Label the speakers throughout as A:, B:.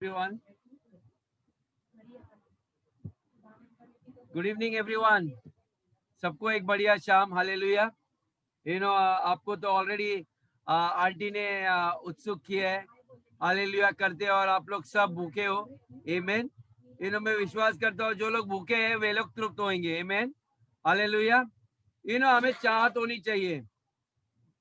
A: everyone. Good evening everyone. सबको एक बढ़िया शाम. हालेलुया. आपको तो ऑलरेडी आंटी ने उत्सुक किया है. हालेलुया करते और आप लोग सब भूखे हो. आमेन. मैं विश्वास करता हूँ जो लोग भूखे हैं वे लोग तृप्त होंगे. आमेन. हालेलुया. हमें चाहत होनी चाहिए.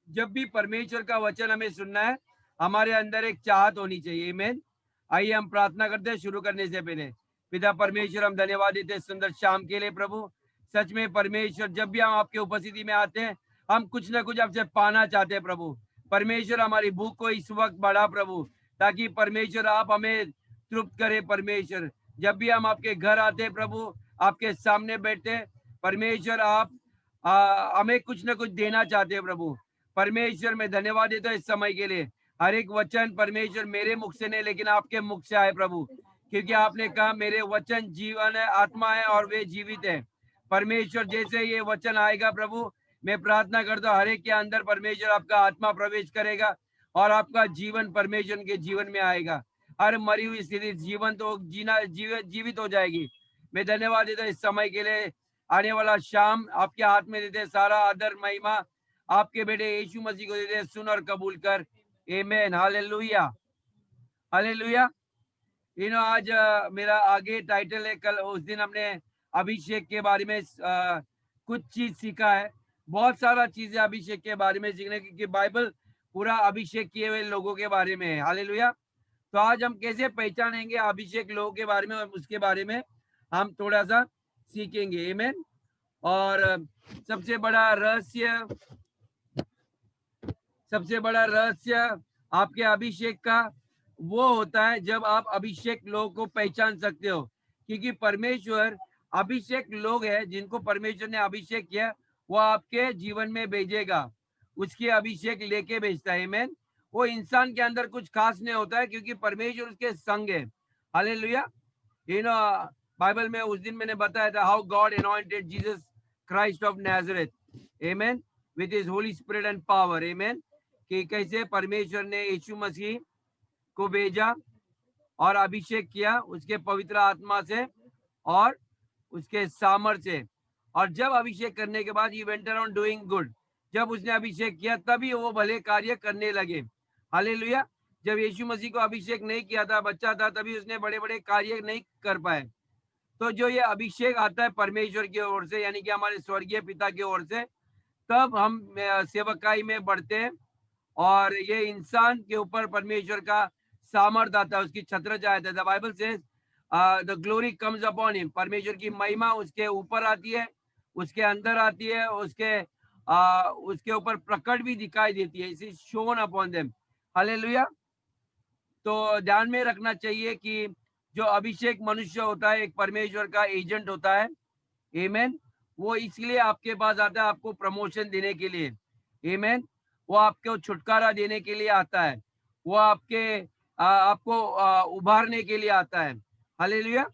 A: जब भी परमेश्वर का वचन हमें सुनना है हमारे अंदर एक चाहत होनी चाहिए. आमेन. आइए हम प्रार्थना करते हैं शुरू करने से पहले. पिता परमेश्वर, हम धन्यवाद देते हैं सुंदर शाम के लिए. प्रभु सच में परमेश्वर, जब भी हम आपके उपस्थिति में आते हैं हम कुछ ना कुछ आपसे पाना चाहते हैं. प्रभु परमेश्वर, हमारी भूख को इस वक्त बढ़ा प्रभु, ताकि परमेश्वर आप हमें तृप्त करें. परमेश्वर, जब भी हम आपके घर आते हैं प्रभु, आपके सामने बैठते परमेश्वर, आप हमें कुछ ना कुछ देना चाहते हैं. प्रभु परमेश्वर, मैं धन्यवाद देता हूँ इस समय के लिए. हर एक वचन परमेश्वर मेरे मुख से नहीं लेकिन आपके मुख से आए प्रभु, क्योंकि आपने कहा मेरे वचन जीवन है, आत्मा है और वे जीवित है. परमेश्वर, जैसे ये वचन आएगा प्रभु, मैं प्रार्थना करता हूँ हर एक के अंदर परमेश्वर आपका आत्मा प्रवेश करेगा और आपका जीवन परमेश्वर के जीवन में आएगा. हर मरी हुई स्थिति जीवन तो जीवित हो जाएगी. मैं धन्यवाद देता इस समय के लिए. आने वाला शाम आपके हाथ में देते, सारा आदर महिमा आपके बेटे यीशु मसीह को देते. सुन और कबूल कर. आमेन. हालेलुया. हालेलुया. आज मेरा आगे टाइटल है, कल उस दिन हमने अभिषेक के बारे में कुछ चीज सीखा है. बहुत सारा चीजें अभिषेक के बारे में सीखने, क्योंकि बाइबल पूरा अभिषेक किए हुए लोगों के बारे में है. हालेलुया. तो आज हम कैसे पहचानेंगे अभिषेक लोगों के बारे में, और उसके बारे में हम थोड़ा सा सीखेंगे. आमेन. और सबसे बड़ा रहस्य आपके अभिषेक का वो होता है जब आप अभिषेक लोगों को पहचान सकते हो. क्योंकि परमेश्वर अभिषेक लोग हैं जिनको परमेश्वर ने अभिषेक किया, वो आपके जीवन में भेजेगा. उसके अभिषेक लेके भेजता है. आमेन. वो इंसान के अंदर कुछ खास नहीं होता है, क्योंकि परमेश्वर उसके संग है. हालेलुया. बाइबल में उस दिन मैंने बताया था how God anointed Jesus Christ of Nazareth. Amen. With his holy spirit and power. Amen. कि कैसे परमेश्वर ने यीशु मसीह को भेजा और अभिषेक किया उसके पवित्र आत्मा से और उसके सामर्थ्य से. और जब अभिषेक करने के बाद he went around doing good. जब उसने अभिषेक किया तभी वो भले कार्य करने लगे. हालेलुया. जब यीशु मसीह को अभिषेक नहीं किया था, बच्चा था, तभी उसने बड़े बड़े कार्य नहीं कर पाए. तो जो ये अभिषेक आता है परमेश्वर की ओर से, यानी कि हमारे स्वर्गीय पिता की ओर से, तब हम सेवकाई में बढ़ते हैं और ये इंसान के ऊपर परमेश्वर का सामर्थ आता है, उसकी छत्र जाता है. द बाइबल से the glory comes upon him. परमेश्वर की महिमा उसके ऊपर आती है, उसके अंदर आती है, उसके ऊपर प्रकट भी दिखाई देती है. Is shown upon them. Hallelujah. तो ध्यान में रखना चाहिए कि जो अभिषेक मनुष्य होता है एक परमेश्वर का एजेंट होता है. आमेन. वो इसलिए आपके पास आता है आपको प्रमोशन देने के लिए. आमेन. वो आपको छुटकारा देने के लिए आता है. वो आपको उभारने के लिए आता है. हालेलुया.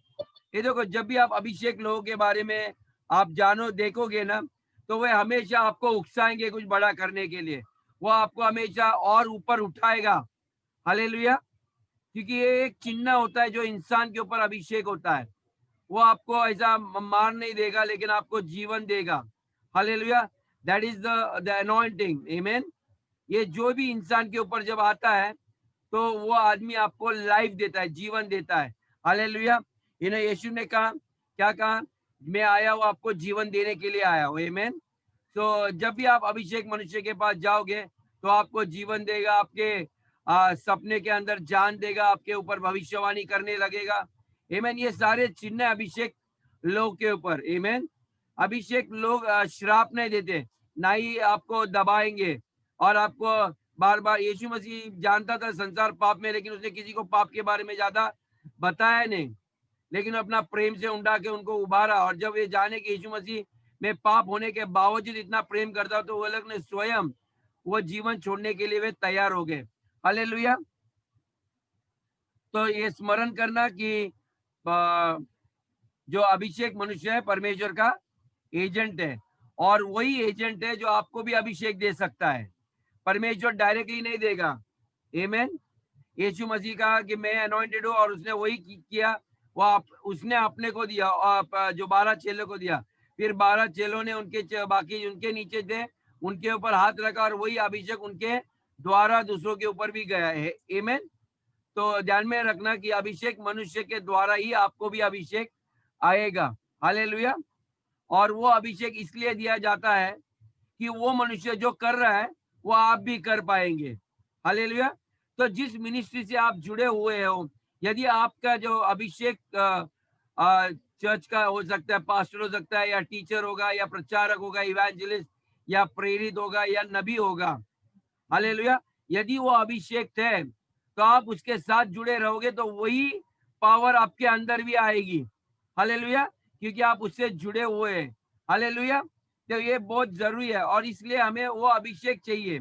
A: ये देखो, जब भी आप अभिषेक लोगों के बारे में आप देखोगे ना, तो वे हमेशा आपको उकसाएंगे कुछ बड़ा करने के लिए. वो आपको हमेशा और ऊपर उठाएगा. हालेलुया. क्योंकि ये एक चिन्ह होता है जो इंसान के ऊपर अभिषेक होता है. वो आपको ऐसा मार नहीं देगा लेकिन आपको जीवन देगा. Hallelujah. That is the anointing. Amen. ये जो भी इंसान के ऊपर जब आता है तो वो आदमी आपको लाइफ देता है, जीवन देता है. हालेलुया. यीशु ने कहा, क्या कहा? मैं आया हूँ आपको जीवन देने के लिए आया हूँ. आमेन. तो जब भी आप अभिषेक मनुष्य के पास जाओगे तो आपको जीवन देगा, आपके सपने के अंदर जान देगा, आपके ऊपर भविष्यवाणी करने लगेगा. आमेन. ये सारे चिन्ह अभिषेक लोग के ऊपर. आमेन. अभिषेक लोग श्राप नहीं देते, ना ही आपको दबाएंगे और आपको बार बार. यीशु मसीह जानता था संसार पाप में, लेकिन उसने किसी को पाप के बारे में ज्यादा बताया नहीं, लेकिन अपना प्रेम से उंडा के उनको उबारा. और जब ये जाने कि यीशु मसीह में पाप होने के बावजूद इतना प्रेम करता, तो वो लोग ने स्वयं वो जीवन छोड़ने के लिए वे तैयार हो गए. हालेलुया. तो ये स्मरण करना कि जो अभिषेक मनुष्य है परमेश्वर का एजेंट है, और वही एजेंट है जो आपको भी अभिषेक दे सकता है. परमेश्वर डायरेक्टली नहीं देगा. आमेन. यीशु मसीह कहा कि मैं अनॉइंटेड हूँ और उसने वही किया, वो उसने अपने को दिया और जो 12 चेलों को दिया। फिर 12 चेलों ने उनके बाकी उनके नीचे थे उनके ऊपर हाथ रखा और वही अभिषेक उनके द्वारा दूसरों के ऊपर भी गया है। आमीन। तो ध्यान में रखना कि अभिषेक मनुष्य के द्वारा ही आपको भी अभिषेक आएगा। हालेलुया। और वो अभिषेक इसलिए दिया जाता है कि वो मनुष्य जो कर रहा है वो आप भी कर पाएंगे। हालेलुया। तो जिस मिनिस्ट्री से आप जुड़े हुए हो, यदि आपका जो अभिषेक चर्च का हो सकता है, पास्टर हो सकता है, या टीचर होगा, या प्रचारक होगा, इवेंजलिस्ट, या प्रेरित होगा, या नबी होगा। हालेलुया। यदि वो अभिषेक है तो आप उसके साथ जुड़े रहोगे तो वही पावर आपके अंदर भी आएगी। हालेलुया। क्योंकि आप उससे जुड़े हुए हैं। हालेलुया। तो ये बहुत जरूरी है और इसलिए हमें वो अभिषेक चाहिए।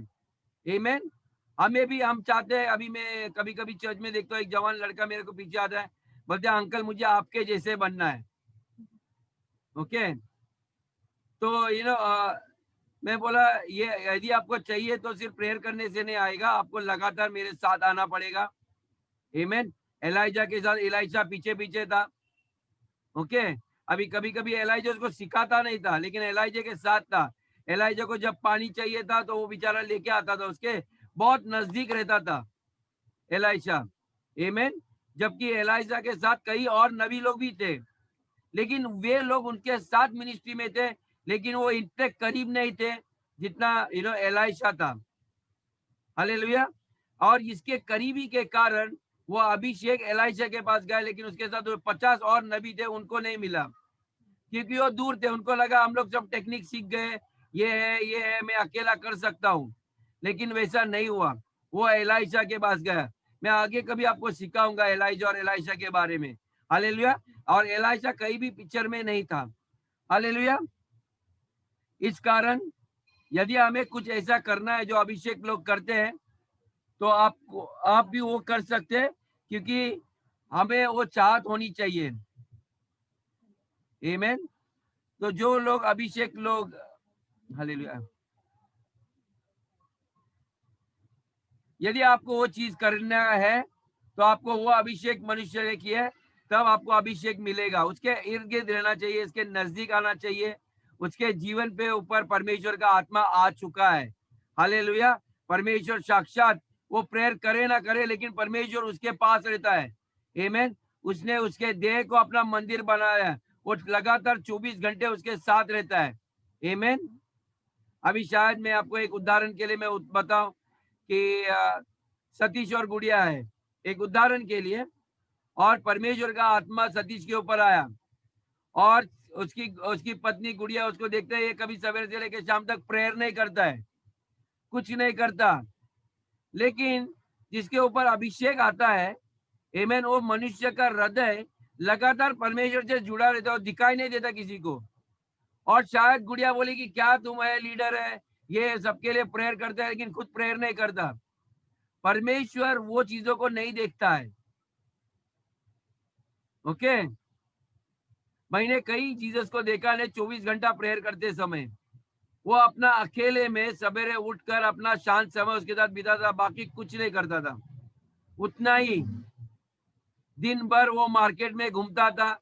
A: आमीन। हमें भी, हम चाहते हैं, अभी मैं कभी कभी चर्च में देखता हूँ एक जवान लड़का मेरे को पीछे आता है, बोलते हैं अंकल मुझे आपके जैसे बनना है। ओके। तो मैं बोला ये यदि आपको चाहिए तो सिर्फ प्रेयर करने से नहीं आएगा, आपको लगातार मेरे साथ आना पड़ेगा। आमीन। एलाइजा के साथ एलाइजा पीछे पीछे था। ओके। अभी कभी कभी एलाइजा उसको सिखाता नहीं था लेकिन एलाइजा के साथ था। एलाइजा को जब पानी चाहिए था तो वो बेचारा लेके आता था, उसके बहुत नजदीक रहता था एलाइजा। आमीन। जबकि एलाइजा के साथ कई और नबी लोग भी थे लेकिन वे लोग उनके साथ मिनिस्ट्री में थे लेकिन वो इतने करीब नहीं थे जितना एलाइशा था। हालेलुया। और इसके करीबी के कारण वो अभिषेक एलाइशा के पास गए लेकिन उसके साथ 50 और नबी थे, उनको नहीं मिला क्योंकि वो दूर थे। उनको लगा हम लोग सब टेक्निक सीख गए, ये है मैं अकेला कर सकता हूँ। लेकिन वैसा नहीं हुआ, वो एलाइशा के पास गया। मैं आगे कभी आपको सिखाऊंगा एलाइजा और एलाइशा के बारे में। हालेलुया। और एलाइशा कहीं भी पिक्चर में नहीं था। हालेलुया। इस कारण यदि हमें कुछ ऐसा करना है जो अभिषेक लोग करते हैं तो आप भी वो कर सकते हैं क्योंकि हमें वो चाहत होनी चाहिए। आमीन। तो जो लोग अभिषेक लोग, हालेलुया, यदि आपको वो चीज करना है तो आपको वो अभिषेक मनुष्य ने किया है, तब आपको अभिषेक मिलेगा। उसके इर्द गिर्द रहना चाहिए, इसके नजदीक आना चाहिए। उसके जीवन पे ऊपर परमेश्वर का आत्मा आ चुका है। हालेलुया। परमेश्वर साक्षात, वो प्रेयर करे ना करे लेकिन परमेश्वर उसके पास रहता है। आमीन। उसने उसके देह को अपना मंदिर बनाया है, वो लगातार 24 घंटे उसके साथ रहता है। आमीन। अभी शायद मैं आपको एक उदाहरण के लिए मैं बताऊं कि सतीश और गुड़िया है, एक उदाहरण के लिए। और परमेश्वर का आत्मा सतीश के ऊपर आया और उसकी उसकी पत्नी गुड़िया उसको देखते हैं, ये कभी सवेरे से लेकर शाम तक प्रेयर नहीं करता है, कुछ नहीं करता। लेकिन जिसके ऊपर अभिषेक आता है, आमीन, वो मनुष्य का हृदय लगातार परमेश्वर से जुड़ा रहता है और दिखाई नहीं देता किसी को। और शायद गुड़िया बोली कि क्या तुम है, लीडर है, ये सबके लिए प्रेयर करता है लेकिन खुद प्रेयर नहीं करता। परमेश्वर वो चीजों को नहीं देखता है। ओके। मैंने कई जीसस को देखा ने 24 घंटा प्रेयर करते समय वो अपना अकेले में सवेरे उठकर अपना शांत समय उसके साथ बिताता था, बाकी कुछ नहीं करता था। उतना ही दिन भर वो मार्केट में घूमता था,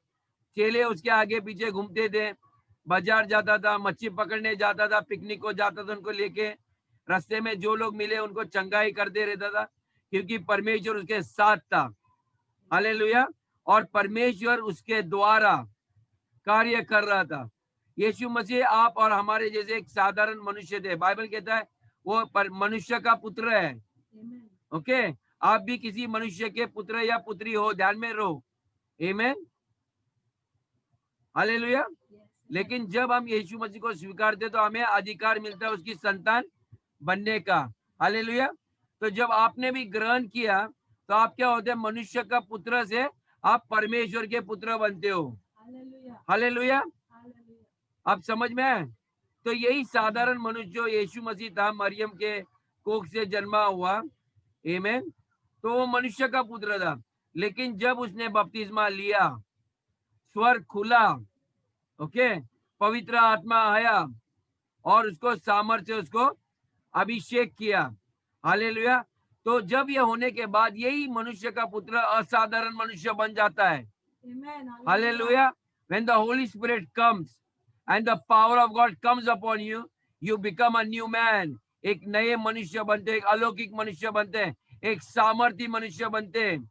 A: चेले उसके आगे पीछे घूमते थे, बाजार जाता था, मच्छी पकड़ने जाता था, पिकनिक को जाता था, उनको लेके रास्ते में जो लोग मिले उनको चंगाई करते रहता था क्योंकि परमेश्वर उसके साथ था। हालेलुया। और परमेश्वर उसके द्वारा कार्य कर रहा था। यीशु मसीह आप और हमारे जैसे एक साधारण मनुष्य थे। बाइबल कहता है वो मनुष्य का पुत्र है। ओके। आप भी किसी मनुष्य के पुत्र या पुत्री हो, ध्यान में रहो। आमीन। हालेलुया। लेकिन जब हम यीशु मसीह को स्वीकारते तो हमें अधिकार मिलता है उसकी संतान बनने का। हालेलुया। तो जब आपने भी ग्रहण किया तो आप क्या होते हैं, मनुष्य का पुत्र से आप परमेश्वर के पुत्र बनते हो। हालेलुया। आप समझ में आए? तो यही साधारण मनुष्य जो यीशु मसीह था, मरियम के कोख से जन्मा हुआ, आमीन, तो वो मनुष्य का पुत्र था। लेकिन जब उसने बपतिस्मा लिया, स्वर्ग खुला, ओके, पवित्र आत्मा आया और उसको सामर्थ्य, उसको अभिषेक किया। हालेलुया। तो जब ये होने के बाद यही मनुष्य का पुत्र असाधारण मनुष्य बन जाता है। Hallelujah. When the Holy Spirit comes and the power of God comes upon you, you become a new man. एक नए मनुष्य बनते, एक अलौकिक मनुष्य बनते हैं, एक सामर्थी मनुष्य बनते हैं।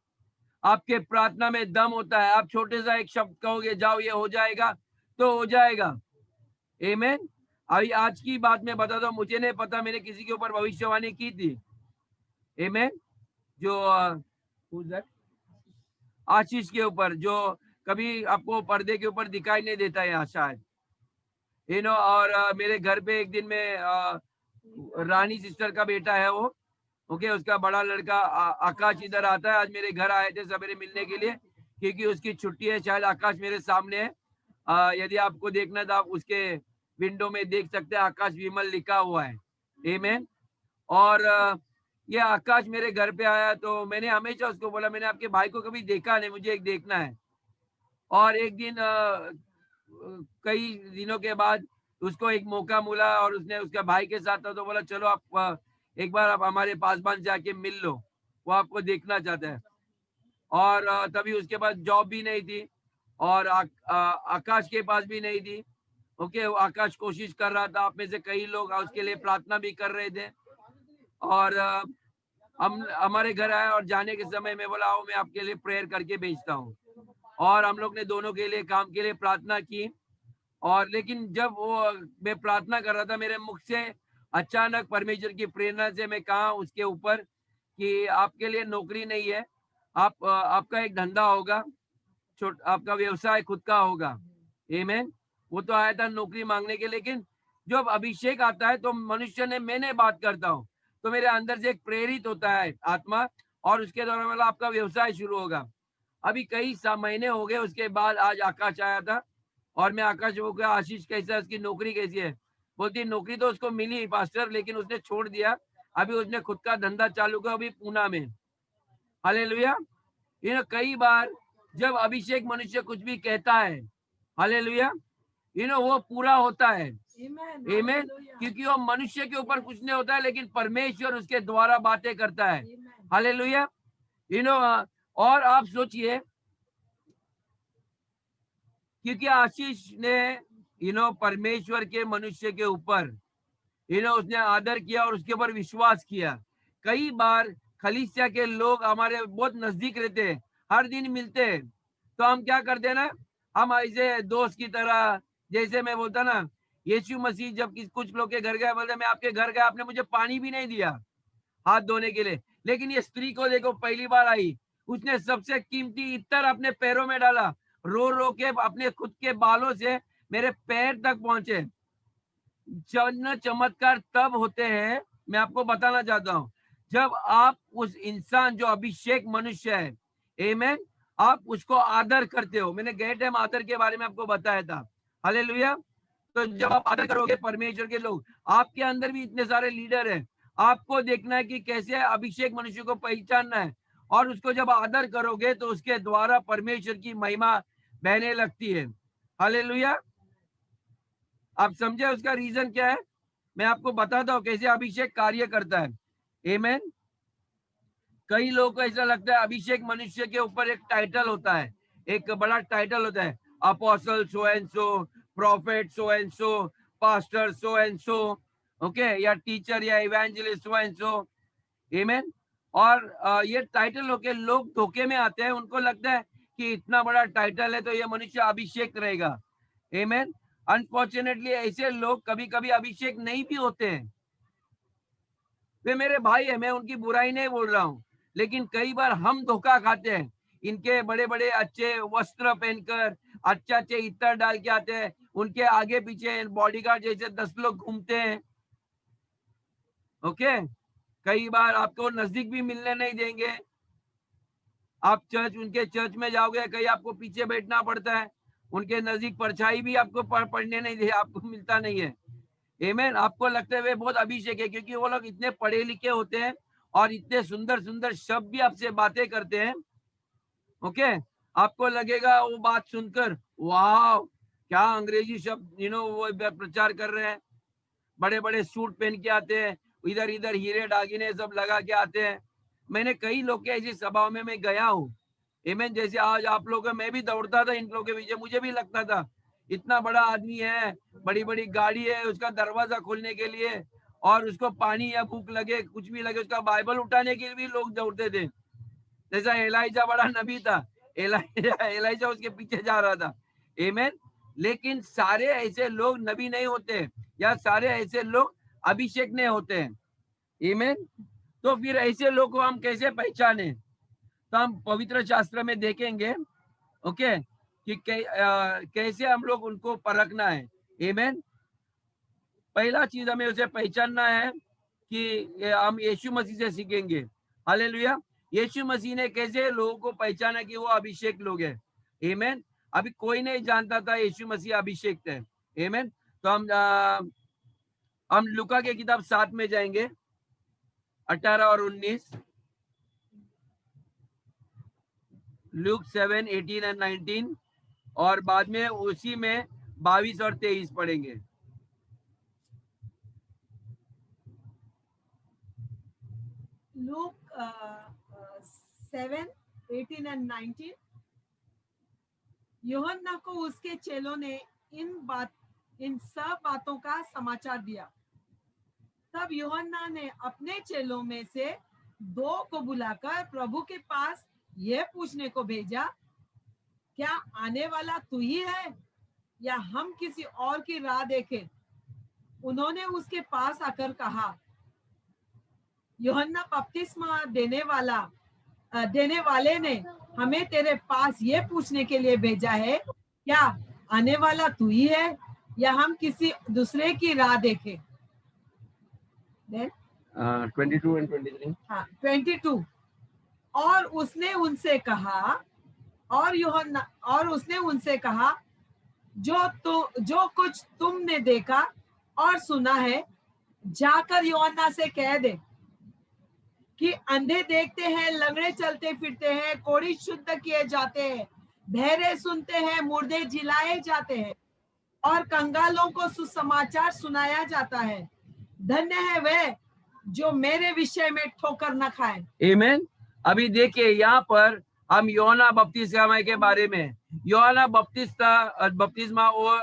A: आपके प्रार्थना में दम होता है। आप छोटे सा एक शब्द कहोगे, जाओ ये हो जाएगा, तो हो जाएगा। आमीन। अभी आज की बात मैं बताता हूँ, मुझे नहीं पता, मैंने किसी के ऊपर भविष्यवाणी की थी। आमीन। जो आशीष के ऊपर, जो कभी आपको पर्दे के ऊपर दिखाई नहीं देता है यहाँ शायद, और मेरे घर पे एक दिन में रानी सिस्टर का बेटा है वो, ओके, उसका बड़ा लड़का आकाश इधर आता है। आज मेरे घर आए थे सवेरे मिलने के लिए, क्योंकि उसकी छुट्टी है। शायद आकाश मेरे सामने है, यदि आपको देखना तो आप उसके विंडो में देख सकते हैं, आकाश विमल लिखा हुआ है। आमीन। और ये आकाश मेरे घर पे आया तो मैंने हमेशा उसको बोला, मैंने आपके भाई को कभी देखा नहीं, मुझे एक देखना है। और एक दिन कई दिनों के बाद उसको एक मौका मिला और उसने उसका भाई के साथ था, तो बोला चलो आप एक बार आप हमारे पासबान जाके मिल लो, वो आपको देखना चाहता है। और तभी उसके पास जॉब भी नहीं थी और आकाश के पास भी नहीं थी। ओके, वो आकाश कोशिश कर रहा था, आप में से कई लोग उसके लिए प्रार्थना भी कर रहे थे। और हम हमारे घर आए और जाने के समय में बोला, आओ मैं आपके लिए प्रेयर करके भेजता हूँ। और हम लोग ने दोनों के लिए काम के लिए प्रार्थना की। और लेकिन जब वो मैं प्रार्थना कर रहा था, मेरे मुख से अचानक परमेश्वर की प्रेरणा से मैं कहा उसके ऊपर कि आपके लिए नौकरी नहीं है, आपका एक धंधा होगा, आपका व्यवसाय खुद का होगा। आमीन। वो तो आया था नौकरी मांगने के, लेकिन जब अभिषेक आता है तो मनुष्य ने, मैंने बात करता हूँ तो मेरे अंदर से एक प्रेरित होता है आत्मा, और उसके द्वारा मतलब आपका व्यवसाय शुरू होगा। अभी कई महीने हो गए उसके बाद आज आकाश आया था और मैं आकाश को कहा, आशीष कैसा है, उसकी नौकरी कैसी है? बोलती नौकरी तो उसको मिली पास्टर, लेकिन उसने छोड़ दिया, अभी उसने खुद का धंधा चालू किया अभी पूना में। हालेलुया। कई बार जब अभिषेक मनुष्य कुछ भी कहता है, हालेलुया, वो पूरा होता है। आमीन। क्योंकि वो मनुष्य के ऊपर कुछ नहीं होता है, लेकिन परमेश्वर उसके द्वारा बातें करता है। हालेलुया। और आप सोचिए, क्योंकि आशीष ने परमेश्वर के मनुष्य के ऊपर उसने आदर किया और उसके ऊपर विश्वास किया। कई बार खलीसिया के लोग हमारे बहुत नजदीक रहते हैं, हर दिन मिलते हैं, तो हम क्या करते हैं ना, हम ऐसे दोस्त की तरह, जैसे मैं बोलता ना, यीशु मसीह जब कुछ लोग के घर गया, बोलते मैं आपके घर गया, आपने मुझे पानी भी नहीं दिया हाथ धोने के लिए, लेकिन ये स्त्री को देखो, पहली बार आई, उसने सबसे कीमती इत्तर अपने पैरों में डाला, रो रो के अपने खुद के बालों से मेरे पैर तक पहुंचे। चमत्कार तब होते हैं, मैं आपको बताना चाहता हूं, जब आप उस इंसान जो अभिषेक मनुष्य है, आमीन, आप उसको आदर करते हो। मैंने गए टाइम आदर के बारे में आपको बताया था। हालेलुया। तो जब आप आदर करोगे परमेश्वर के लोग, आपके अंदर भी इतने सारे लीडर हैं, आपको देखना है कि कैसे अभिषेक मनुष्य को पहचानना है, और उसको जब आदर करोगे तो उसके द्वारा परमेश्वर की महिमा बहने लगती है। हालेलुया। आप समझे उसका रीजन क्या है? मैं आपको बताता हूँ कैसे अभिषेक कार्य करता है। आमीन। कई लोगों को ऐसा लगता है अभिषेक मनुष्य के ऊपर एक टाइटल होता है, एक बड़ा टाइटल होता है, apostle so and so, profit so and so, pastor so and so, okay, या टीचर या इवेंजलिस्ट सो एंड सो। आमीन। और ये टाइटल होके लोग धोखे में आते हैं, उनको लगता है कि इतना बड़ा टाइटल है तो ये मनुष्य अभिषेक रहेगा। आमीन। अनफॉर्चुनेटली ऐसे लोग कभी कभी अभिषेक नहीं भी होते हैं। वे मेरे भाई है, मैं उनकी बुराई नहीं बोल रहा हूँ, लेकिन कई बार हम धोखा खाते हैं। इनके बड़े बड़े अच्छे वस्त्र पहनकर, अच्छे अच्छे इत्र डाल के आते हैं, उनके आगे पीछे बॉडीगार्ड जैसे 10 लोग घूमते हैं। ओके, कई बार आपको नजदीक भी मिलने नहीं देंगे। आप उनके चर्च में जाओगे, कहीं आपको पीछे बैठना पड़ता है, उनके नजदीक परछाई भी आपको पढ़ने नहीं दे, आपको मिलता नहीं है। आमीन। आपको लगता है वे बहुत अभिषेक है, क्योंकि वो लोग इतने पढ़े लिखे होते हैं और इतने सुंदर सुंदर शब्द भी आपसे बातें करते हैं। ओके, आपको लगेगा वो बात सुनकर, वाह क्या अंग्रेजी शब्द वो प्रचार कर रहे हैं। बड़े बड़े सूट पहन के आते हैं, इधर इधर हीरे डागिने सब लगा के आते हैं। मैंने कई लोग के ऐसी सभाओं में मैं गया हूँ। आमीन। जैसे आज आप लोग, मैं भी दौड़ता था इन लोगों के पीछे, मुझे भी लगता था इतना बड़ा आदमी है, बड़ी बड़ी गाड़ी है, उसका दरवाजा खोलने के लिए और उसको पानी या भूख लगे कुछ भी लगे उसका बाइबल उठाने के लिए भी लोग दौड़ते थे। जैसा एलाइजा बड़ा नबी था, एलाइजा उसके पीछे जा रहा था। आमीन। लेकिन सारे ऐसे लोग नबी नहीं होते, या सारे ऐसे लोग अभिषेक नहीं होते हैं। आमीन। तो फिर ऐसे लोग को हम कैसे पहचाने? तो हम पवित्र शास्त्र में देखेंगे, ओके, कि कैसे हम लोग उनको परखना है। आमीन। पहला चीज हमें उसे पहचानना है कि हम यीशु मसीह से सीखेंगे। हालेलुया। यीशु मसीह ने कैसे लोगों को पहचाना कि वो अभिषेक लोग हैं। आमीन। अभी कोई नहीं जानता था यीशु मसीह अभिषेक है। आमीन। तो हम लूका के किताब 7 में जाएंगे, 18 और 19। लूक 7, 18 एंड 19, और बाद में उसी में 22 और 23 पढ़ेंगे।
B: Look 7, 18 and 19। यूहन्ना को उसके चेलों ने इन सब बातों का समाचार दिया। तब यूहन्ना ने अपने चेलों में से 2 को बुलाकर प्रभु के पास यह पूछने को भेजा, क्या आने वाला तू ही है या हम किसी और की राह देखें? उन्होंने उसके पास आकर कहा, यूहन्ना बपतिस्मा देने वाले ने हमें तेरे पास ये पूछने के लिए भेजा है, क्या आने वाला तू ही है या हम किसी दूसरे की राह देखें?
A: 22 एंड 23।
B: हाँ, 22। और उसने उनसे कहा, जो कुछ तुमने देखा और सुना है, जाकर यूहन्ना से कह दे कि अंधे देखते हैं, लंगड़े चलते फिरते हैं, कोढ़ी शुद्ध किए जाते हैं, बहरे सुनते हैं, मुर्दे जिलाए जाते हैं और कंगालों को सुसमाचार सुनाया जाता है। धन्य है वह जो मेरे विषय में ठोकर न खाए।
A: आमीन। अभी देखिए यहाँ पर हम यूहन्ना बपतिस्मा के बारे में, यूहन्ना बपतिस्मा वो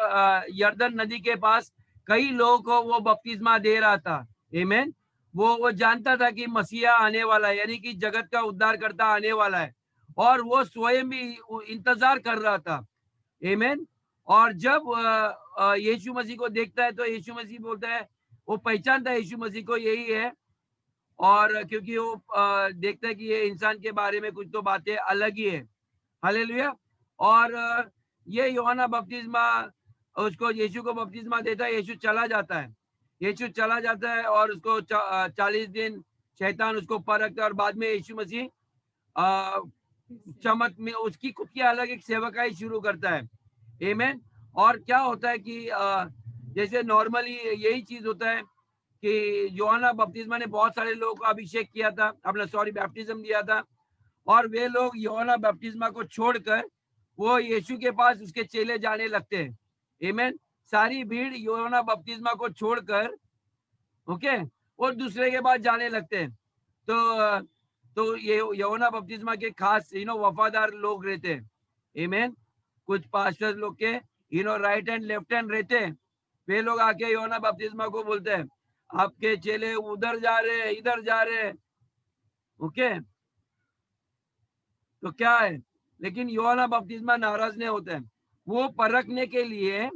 A: यर्दन नदी के पास कई लोगों को वो बपतिस्मा दे रहा था। आमीन। वो जानता था कि मसीहा आने वाला है, यानी कि जगत का उद्धार करता आने वाला है, और वो स्वयं भी इंतजार कर रहा था। आमीन। और जब यीशु मसीह को देखता है तो यीशु मसीह बोलता है, वो पहचानता है यीशु मसीह को, यही है। और क्योंकि वो देखता है कि ये इंसान के बारे में कुछ तो बातें अलग ही है। हालेलुया। और ये यूहन्ना बपतिस्मा उसको यीशु को बपतिस्मा देता है, यीशु चला जाता है। यीशु चला जाता है और उसको 40 दिन शैतान उसको परखता है, और बाद में यीशु मसीह चमक में उसकी खुद की अलग एक सेवकाई शुरू करता है। आमीन। और क्या होता है कि जैसे नॉर्मली यही चीज होता है कि यूहन्ना बपतिस्मा ने बहुत सारे लोगों को अभिषेक किया था, अपना बैप्टिज्म दिया था, और वे लोग यूहन्ना बपतिस्मा को छोड़कर वो यीशु के पास उसके चेले जाने लगते हैं। आमीन। सारी भीड़ यूहन्ना बपतिस्मा को छोड़कर, ओके, और दूसरे के पास जाने लगते हैं। तो ये यूहन्ना बपतिस्मा के खास वफादार लोग रहते हैं। आमीन। कुछ पास्टर लोग के राइट हैंड लेफ्ट हैंड रहते हैं। वे लोग आके यूहन्ना बपतिस्मा को बोलते हैं, आपके चेले उधर जा रहे हैं, इधर जा रहे हैं। ओके, तो क्या है, लेकिन यूहन्ना बपतिस्मा नाराज नहीं होते हैं। वो परखने के लिए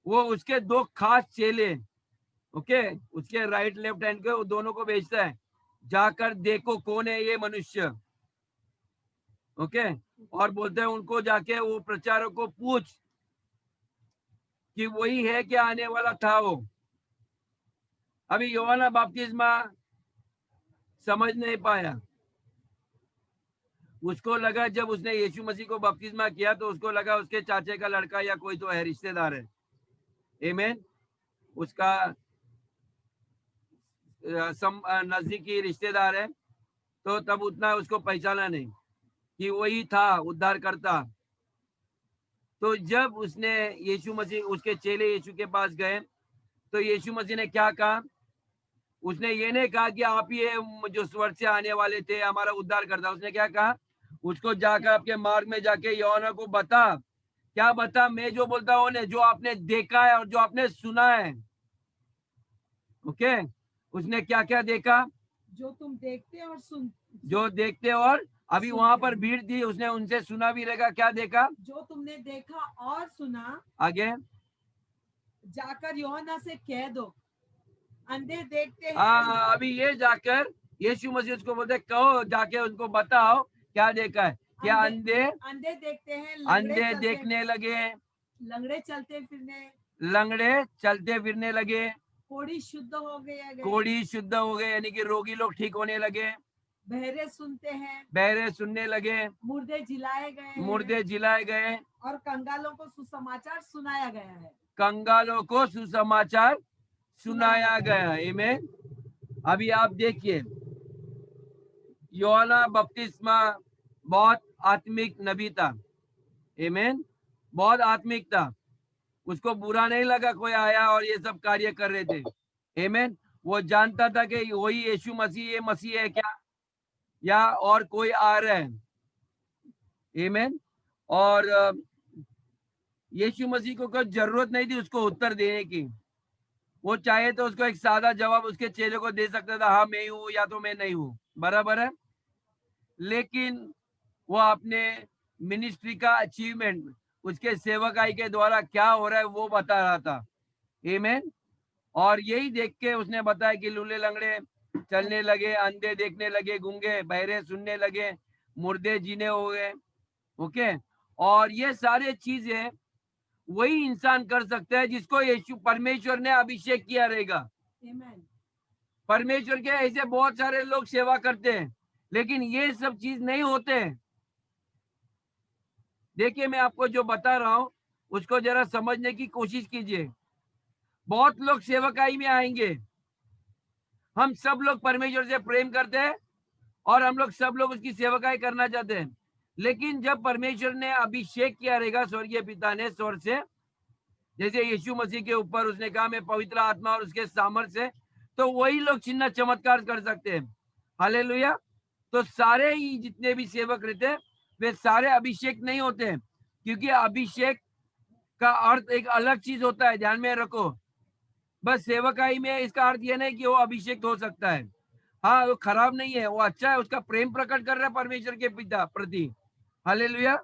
A: वो उसके 2 खास चेले, ओके, उसके राइट लेफ्ट हैंड के, वो दोनों को भेजता है, जाकर देखो कौन है ये मनुष्य। ओके, और बोलते हैं उनको जाके वो प्रचारक को पूछ कि वही है क्या आने वाला था वो। अभी यूहन्ना बपतिस्मा समझ नहीं पाया। उसको लगा, जब उसने यीशु मसीह को बपतिस्मा किया तो उसको लगा उसके चाचे का लड़का या कोई तो है, रिश्तेदार है। आमीन। उसका नजदीकी रिश्तेदार है। तो तब उतना उसको पहचाना नहीं कि वही था उद्धार करता। तो जब उसने यीशु मसीह, उसके चेले यीशु के पास गए, तो यीशु मसीह ने क्या कहा उसने ये नहीं कहा कि आप ये जो स्वर्ग से आने वाले थे हमारा उद्धार करता। उसने क्या कहा, उसको जाकर आपके मार्ग में जाके यूहन्ना को बता, क्या बता, मैं जो बोलता हूँ ना, जो आपने देखा है और जो आपने सुना है। ओके, उसने क्या क्या देखा,
B: जो तुम देखते और
A: जो देखते, और अभी
B: सुनते
A: वहां पर
B: हो।
A: भीड़ थी, उसने उनसे सुना भी रहेगा, क्या देखा
B: जो तुमने देखा और सुना
A: आगे।
B: जाकर यूहन्ना से कह दो, अंधे देखते हैं,
A: हाँ, अभी ये जाकर यीशु मसीह उसको बोलते, कहो जाके उनको बताओ क्या देखा है। क्या अंधे
B: अंधे देखते हैं,
A: अंधे देखने लगे,
B: लंगड़े चलते फिरने,
A: लंगड़े चलते फिरने लगे,
B: कोढ़ी शुद्ध हो गए,
A: कोढ़ी शुद्ध हो गए, यानी कि रोगी लोग ठीक होने लगे,
B: बहरे सुनते हैं,
A: बहरे सुनने लगे,
B: मुर्दे जिलाए गए हैं,
A: मुर्दे जिलाए गए,
B: और कंगालों को सुसमाचार सुनाया गया है।
A: कंगालों को सुसमाचार सुनाया गया। आमीन। अभी आप देखिए, यूहन्ना बपतिस्मा बहुत आत्मिक नबी था। आमीन, बहुत आत्मिक था। उसको बुरा नहीं लगा कोई आया और ये सब कार्य कर रहे थे। आमीन, वो जानता था कि वही यीशु मसीह, ये मसीह है क्या, या और कोई आ रहा है। आमीन। और यीशु मसीह को कोई जरूरत नहीं थी उसको उत्तर देने की। वो चाहे तो उसको एक सादा जवाब उसके चेहरे को दे सकता था, हाँ मैं हूं या तो मैं नहीं हूं, बराबर है। लेकिन वो अपने मिनिस्ट्री का अचीवमेंट, उसके सेवकाई के द्वारा क्या हो रहा है वो बता रहा था। आमीन। और यही देख के उसने बताया कि लूले लंगड़े चलने लगे, अंधे देखने लगे, गूंगे बहरे सुनने लगे, मुर्दे जीने हो गए। ओके, और ये सारे चीजें वही इंसान कर सकता है जिसको यीशु परमेश्वर ने अभिषेक किया रहेगा।
B: आमीन।
A: परमेश्वर के ऐसे बहुत सारे लोग सेवा करते हैं, लेकिन ये सब चीज नहीं होते। देखिए, मैं आपको जो बता रहा हूं उसको जरा समझने की कोशिश कीजिए। बहुत लोग सेवकाई में आएंगे, हम सब लोग परमेश्वर से प्रेम करते हैं और हम लोग सब लोग उसकी सेवकाई करना चाहते हैं। लेकिन जब परमेश्वर ने अभिषेक किया रहेगा स्वर्गीय पिता ने स्वर्ग से, जैसे यीशु मसीह के ऊपर उसने कहा मैं पवित्र आत्मा और उसके सामर्थ्य से, तो वही लोग चिन्ह चमत्कार कर सकते हैं। हालेलुया। तो सारे ही जितने भी सेवक रहते हैं वे सारे अभिषेक नहीं होते हैं, क्योंकि अभिषेक का अर्थ एक अलग चीज होता है, ध्यान में रखो। बस सेवकाई में इसका अर्थ यह नहीं कि वो अभिषेक हो सकता है। हाँ, वो खराब नहीं है, वो अच्छा है, उसका प्रेम प्रकट कर रहा है परमेश्वर के पिता प्रति। हालेलुया।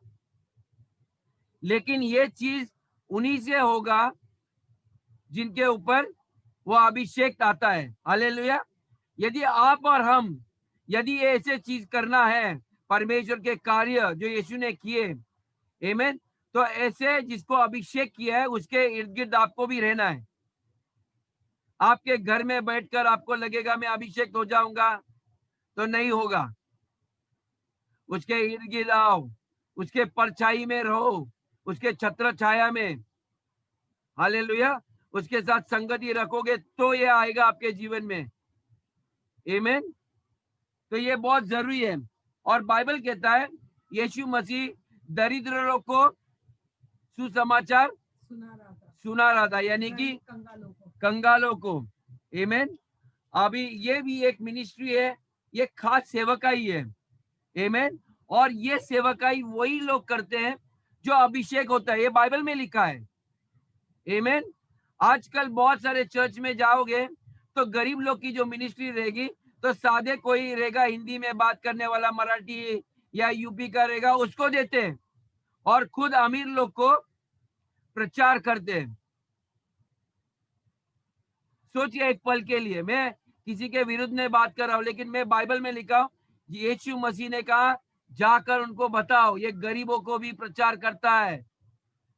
A: लेकिन ये चीज उन्हीं से होगा जिनके ऊपर वो अभिषेक आता है। हालेलुया। यदि आप और हम, यदि ऐसे चीज करना है परमेश्वर के कार्य जो यीशु ने किए, आमीन, तो ऐसे जिसको अभिषेक किया है उसके इर्द गिर्द आपको भी रहना है। आपके घर में बैठकर आपको लगेगा मैं अभिषेक हो जाऊंगा, तो नहीं होगा। उसके इर्द गिर्द आओ, उसके परछाई में रहो, उसके छत्र छाया में, हालेलुया, उसके साथ संगति रखोगे तो ये आएगा आपके जीवन में। आमीन। तो ये बहुत जरूरी है। और बाइबल कहता है यीशु मसीह दरिद्र लोग को सुसमाचार सुना रहा था, यानी कि कंगालों को। आमीन। अभी ये भी एक मिनिस्ट्री है, ये खास सेवकाई है। आमीन। और ये सेवकाई वही लोग करते हैं जो अभिषेक होता है, ये बाइबल में लिखा है। आमीन। आजकल बहुत सारे चर्च में जाओगे तो गरीब लोग की जो मिनिस्ट्री रहेगी, तो सादे कोई रहेगा हिंदी में बात करने वाला, मराठी या यूपी का रहेगा, उसको देते हैं, और खुद अमीर लोग को प्रचार करते हैं। सोचिए एक पल के लिए, मैं किसी के विरुद्ध में बात कर रहा हूं, लेकिन मैं बाइबल में लिखा हूं, यीशु मसीह ने कहा जाकर उनको बताओ, ये गरीबों को भी प्रचार करता है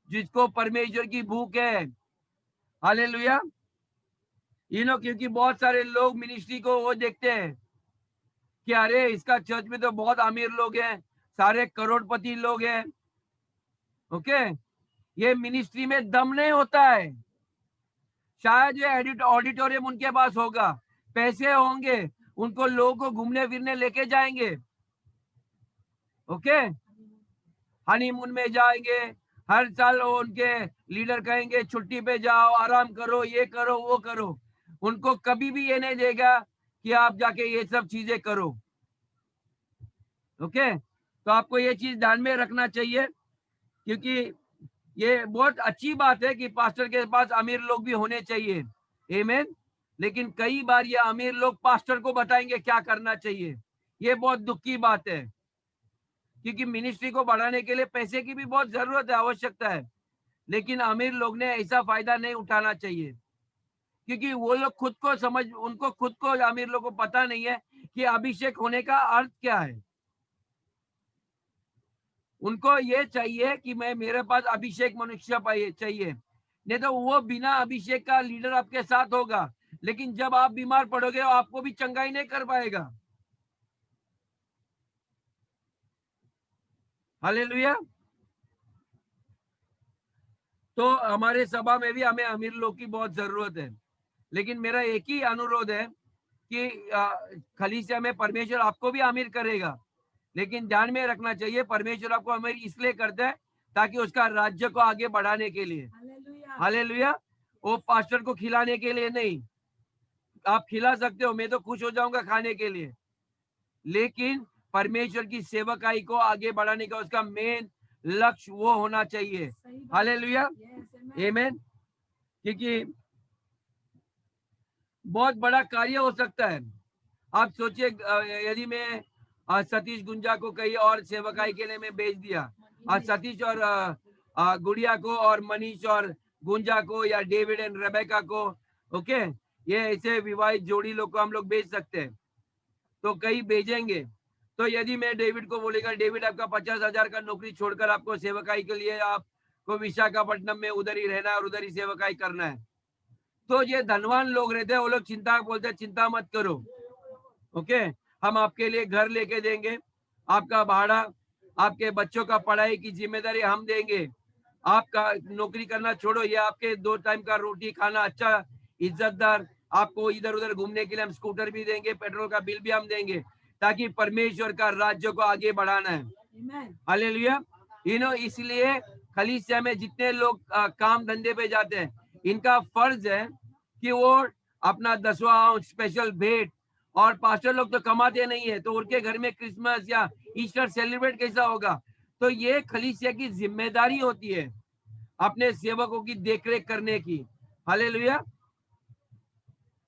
A: जिसको परमेश्वर की भूख है। हालेलुया। क्योंकि बहुत सारे लोग मिनिस्ट्री को वो देखते हैं कि अरे इसका चर्च में तो बहुत अमीर लोग हैं, सारे करोड़पति लोग हैं। ओके, ये मिनिस्ट्री में दम नहीं होता है। शायद ये ऑडिटोरियम उनके पास होगा, पैसे होंगे, उनको लोगों को घूमने फिरने लेके जाएंगे। ओके, हनीमून में जाएंगे, हर साल उनके लीडर कहेंगे छुट्टी पे जाओ, आराम करो, ये करो वो करो। उनको कभी भी ये नहीं देगा कि आप जाके ये सब चीजें करो। ओके, तो आपको ये चीज ध्यान में रखना चाहिए, क्योंकि ये बहुत अच्छी बात है कि पास्टर के पास अमीर लोग भी होने चाहिए, आमीन। लेकिन कई बार ये अमीर लोग पास्टर को बताएंगे क्या करना चाहिए। ये बहुत दुख की बात है, क्योंकि मिनिस्ट्री को बढ़ाने के लिए पैसे की भी बहुत जरूरत है, आवश्यकता है। लेकिन अमीर लोग ने ऐसा फायदा नहीं उठाना चाहिए, क्योंकि वो लोग खुद को उनको खुद को, अमीर लोग को पता नहीं है कि अभिषेक होने का अर्थ क्या है। उनको ये चाहिए कि मेरे पास अभिषेक मनुष्य चाहिए, नहीं तो वो बिना अभिषेक का लीडर आपके साथ होगा, लेकिन जब आप बीमार पड़ोगे आपको भी चंगाई नहीं कर पाएगा। हालेलुया। तो हमारे सभा में भी हमें अमीर लोग की बहुत जरूरत है। लेकिन मेरा एक ही अनुरोध है कि खलीसिया में परमेश्वर आपको भी अमीर करेगा, लेकिन ध्यान में रखना चाहिए परमेश्वर आपको अमीर इसलिए करता है ताकि उसका राज्य को आगे बढ़ाने के लिए। हालेलुया। वो पास्टर को खिलाने के लिए नहीं। आप खिला सकते हो, मैं तो खुश हो जाऊंगा खाने के लिए, लेकिन परमेश्वर की सेवकाई को आगे बढ़ाने का उसका मेन लक्ष्य वो होना चाहिए। हालेलुया, आमीन। क्योंकि बहुत बड़ा कार्य हो सकता है। आप सोचिए, यदि मैं सतीश गुंजा को कहीं और सेवकाई के लिए मैं भेज दिया, सतीश और गुड़िया को और मनीष और गुंजा को, या डेविड एंड रेबेका को, ओके, ये ऐसे विवाहित जोड़ी लोग को हम लोग भेज सकते हैं, तो कहीं भेजेंगे। तो यदि मैं डेविड को बोलेगा, डेविड आपका 50,000 का नौकरी छोड़कर आपको सेवकाई के लिए आपको विशाखापट्टनम में उधर ही रहना है और उधर ही सेवकाई करना है, तो ये धनवान लोग रहते हैं, वो लोग चिंता बोलते हैं, चिंता मत करो, ओके, हम आपके लिए घर लेके देंगे, आपका भाड़ा, आपके बच्चों का पढ़ाई की जिम्मेदारी हम देंगे, आपका नौकरी करना छोड़ो, ये आपके 2 टाइम का रोटी खाना अच्छा इज्जतदार, आपको इधर उधर घूमने के लिए हम स्कूटर भी देंगे, पेट्रोल का बिल भी हम देंगे, ताकि परमेश्वर का राज्य को आगे बढ़ाना है। हालेलुया। इसलिए खलीसिया में जितने लोग काम धंधे पे जाते हैं, इनका फर्ज है कि वो अपना 10वां स्पेशल भेंट, और पास्टर लोग तो कमाते नहीं है, तो उनके घर में क्रिसमस या ईस्टर सेलिब्रेट कैसा होगा। तो ये खलीसिया की जिम्मेदारी होती है अपने सेवकों की देखरेख करने की। हालेलुया।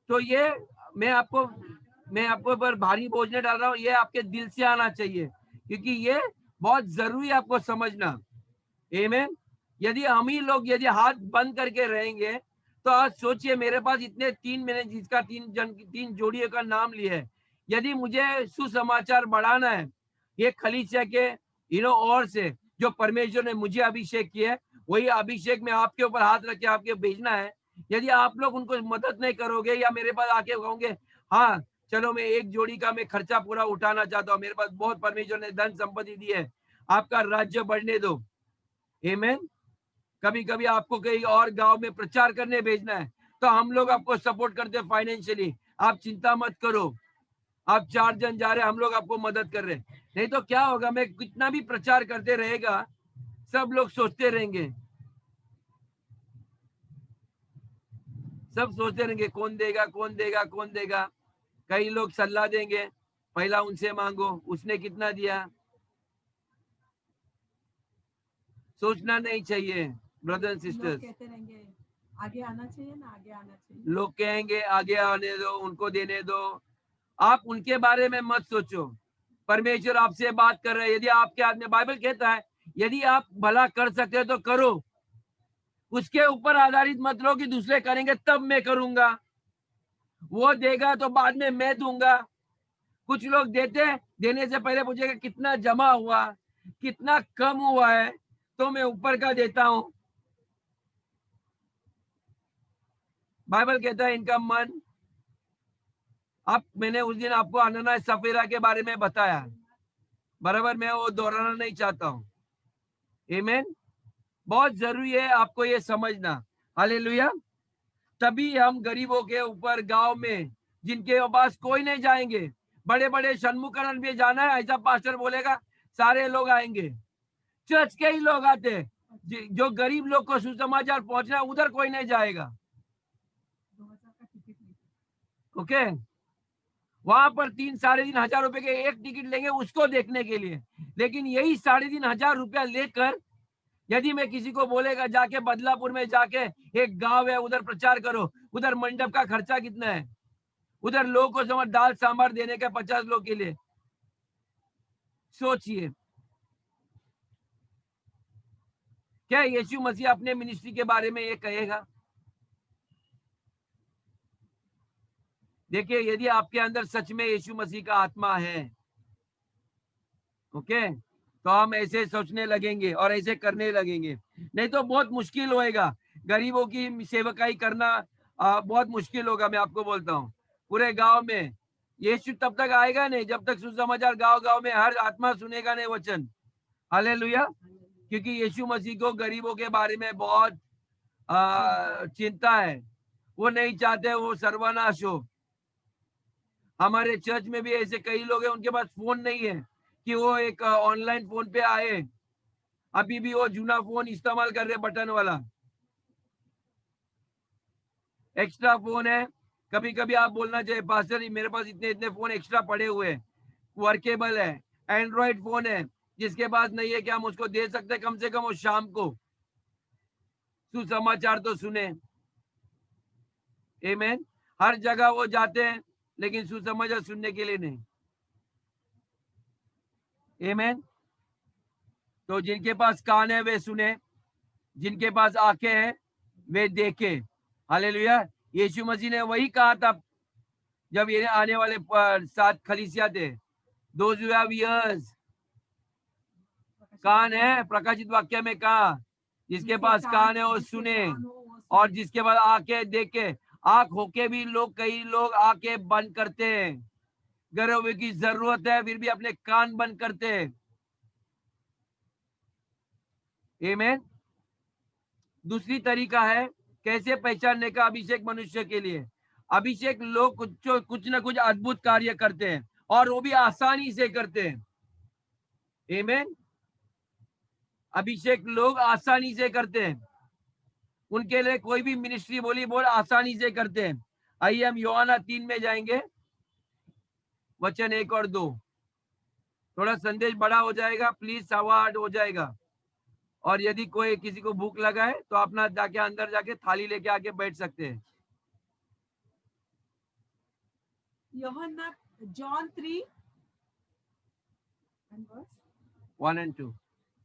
A: तो ये मैं आपको पर भारी बोझ नहीं डाल रहा हूँ, ये आपके दिल से आना चाहिए, क्योंकि ये बहुत जरूरी है आपको समझना। आमीन। यदि हम ही लोग यदि हाथ बंद करके रहेंगे, तो आज सोचिए, मेरे पास इतने 3 मैंने जिसका 3 जोड़ियों का नाम लिया है, यदि मुझे सुसमाचार बढ़ाना है ये खलीसिया के और से जो परमेश्वर ने मुझे अभिषेक किया है, वही अभिषेक में आपके ऊपर हाथ रख के आपके भेजना है। यदि आप लोग उनको मदद नहीं करोगे या मेरे पास आके कहोगे हाँ चलो मैं एक जोड़ी का मैं खर्चा पूरा उठाना चाहता हूँ, मेरे पास बहुत परमेश्वर ने धन संपत्ति दी है, आपका राज्य बढ़ने दो। आमीन। कभी कभी आपको कहीं और गांव में प्रचार करने भेजना है, तो हम लोग आपको सपोर्ट करते हैं फाइनेंशियली, आप चिंता मत करो, आप 4 जन जा रहे हैं, हम लोग आपको मदद कर रहे हैं। नहीं तो क्या होगा, मैं कितना भी प्रचार करते रहेगा, सब लोग सोचते रहेंगे, सब सोचते रहेंगे कौन देगा कौन देगा कौन देगा। कई लोग सलाह देंगे, पहला उनसे मांगो, उसने कितना दिया। सोचना नहीं चाहिए ब्रदर एंड सिस्टर्स।
B: कहते रहेंगे आगे आना चाहिए ना, आगे आना चाहिए,
A: लोग कहेंगे आगे आने दो, उनको देने दो, आप उनके बारे में मत सोचो। परमेश्वर आपसे बात कर रहे हैं, यदि आपके हाथ में, बाइबल कहता है यदि आप भला कर सकते हो तो करो, उसके ऊपर आधारित मत रहो कि दूसरे करेंगे तब मैं करूंगा, वो देगा तो बाद में मैं दूंगा। कुछ लोग देने से पहले पूछेगा कितना जमा हुआ, कितना कम हुआ है, तो मैं ऊपर का देता हूं। बाइबल कहता है इनका मन, मैंने उस दिन आपको अनन्ना सफीरा के बारे में बताया, बराबर, मैं वो दोहराना नहीं चाहता हूँ। आमीन। बहुत जरूरी है आपको ये समझना। हालेलुया। तभी हम गरीबों के ऊपर गांव में जिनके पास कोई नहीं जाएंगे, बड़े बड़े सन्मुखीकरण भी जाना है ऐसा पास्टर बोलेगा, सारे लोग आएंगे, चर्च के ही लोग आते हैं, जो गरीब लोग को सुसमाचार पहुंचना है उधर कोई नहीं जाएगा। ओके, वहां पर 3-3,500 रुपए के एक टिकट लेंगे उसको देखने के लिए। लेकिन यही 3,500 रुपया लेकर यदि मैं किसी को बोलेगा जाके बदलापुर में जाके एक गांव है उधर प्रचार करो, उधर मंडप का खर्चा कितना है, उधर लोगों को समझ दाल सांभर देने का 50 लोग के लिए, सोचिए क्या यीशु मसीह अपने मिनिस्ट्री के बारे में ये कहेगा? देखिए, यदि आपके अंदर सच में यीशु मसीह का आत्मा है, ओके, तो हम ऐसे सोचने लगेंगे और ऐसे करने लगेंगे। नहीं तो बहुत मुश्किल होएगा, गरीबों की सेवकाई करना बहुत मुश्किल होगा। मैं आपको बोलता हूँ, पूरे गांव में यीशु तब तक आएगा नहीं जब तक सुसमाचार गांव गांव में हर आत्मा सुनेगा नहीं वचन। हालेलुया। क्योंकि यीशु मसीह को गरीबों के बारे में बहुत चिंता है। वो नहीं चाहते वो सर्वनाश हो। हमारे चर्च में भी ऐसे कई लोग हैं उनके पास फोन नहीं है कि वो एक ऑनलाइन फोन पे आए, अभी भी वो जूना फोन इस्तेमाल कर रहे, बटन वाला एक्स्ट्रा फोन है। कभी कभी आप बोलना चाहिए पास्टर मेरे पास इतने इतने फोन एक्स्ट्रा पड़े हुए, वर्केबल है, एंड्रॉइड फोन है, जिसके पास नहीं है क्या हम उसको दे सकते, कम से कम वो शाम को सुसमाचार तो सुने। आमीन। हर जगह वो जाते हैं लेकिन सुसमाचार सुनने के लिए नहीं। आमीन। तो जिनके पास कान है वे सुने, जिनके पास आंखें हैं वे देखे। हालेलुया। यीशु मसीह ने वही कहा था जब ये आने वाले 7 खलीसिया थे, दोज हू हैव ईयर्स, कान है, प्रकाशित वाक्य में कहा जिसके पास कान है वो सुने, और जिसके पास आंखें देखे। आंख होके भी लोग, कई लोग आंखें बंद करते हैं, गरीबों की जरूरत है फिर भी अपने कान बंद करते हैं। आमीन। दूसरी तरीका है कैसे पहचानने का अभिषेक मनुष्य के लिए। अभिषेक लोग कुछ ना कुछ अद्भुत कार्य करते हैं और वो भी आसानी से करते हैं। आमीन। अभिषेक लोग आसानी से करते हैं, उनके लिए कोई भी मिनिस्ट्री बोली बोल आसानी से करते हैं। आइए हम यूहन्ना 3 में जाएंगे, वचन 1 और 2। थोड़ा संदेश बड़ा हो जाएगा, प्लीज 8:15 हो जाएगा। और यदि कोई किसी को भूख लगा है तो अपना जाके अंदर जाके थाली लेके आके बैठ सकते हैं।
B: यूहन्ना जॉन 3
A: 1 और 2,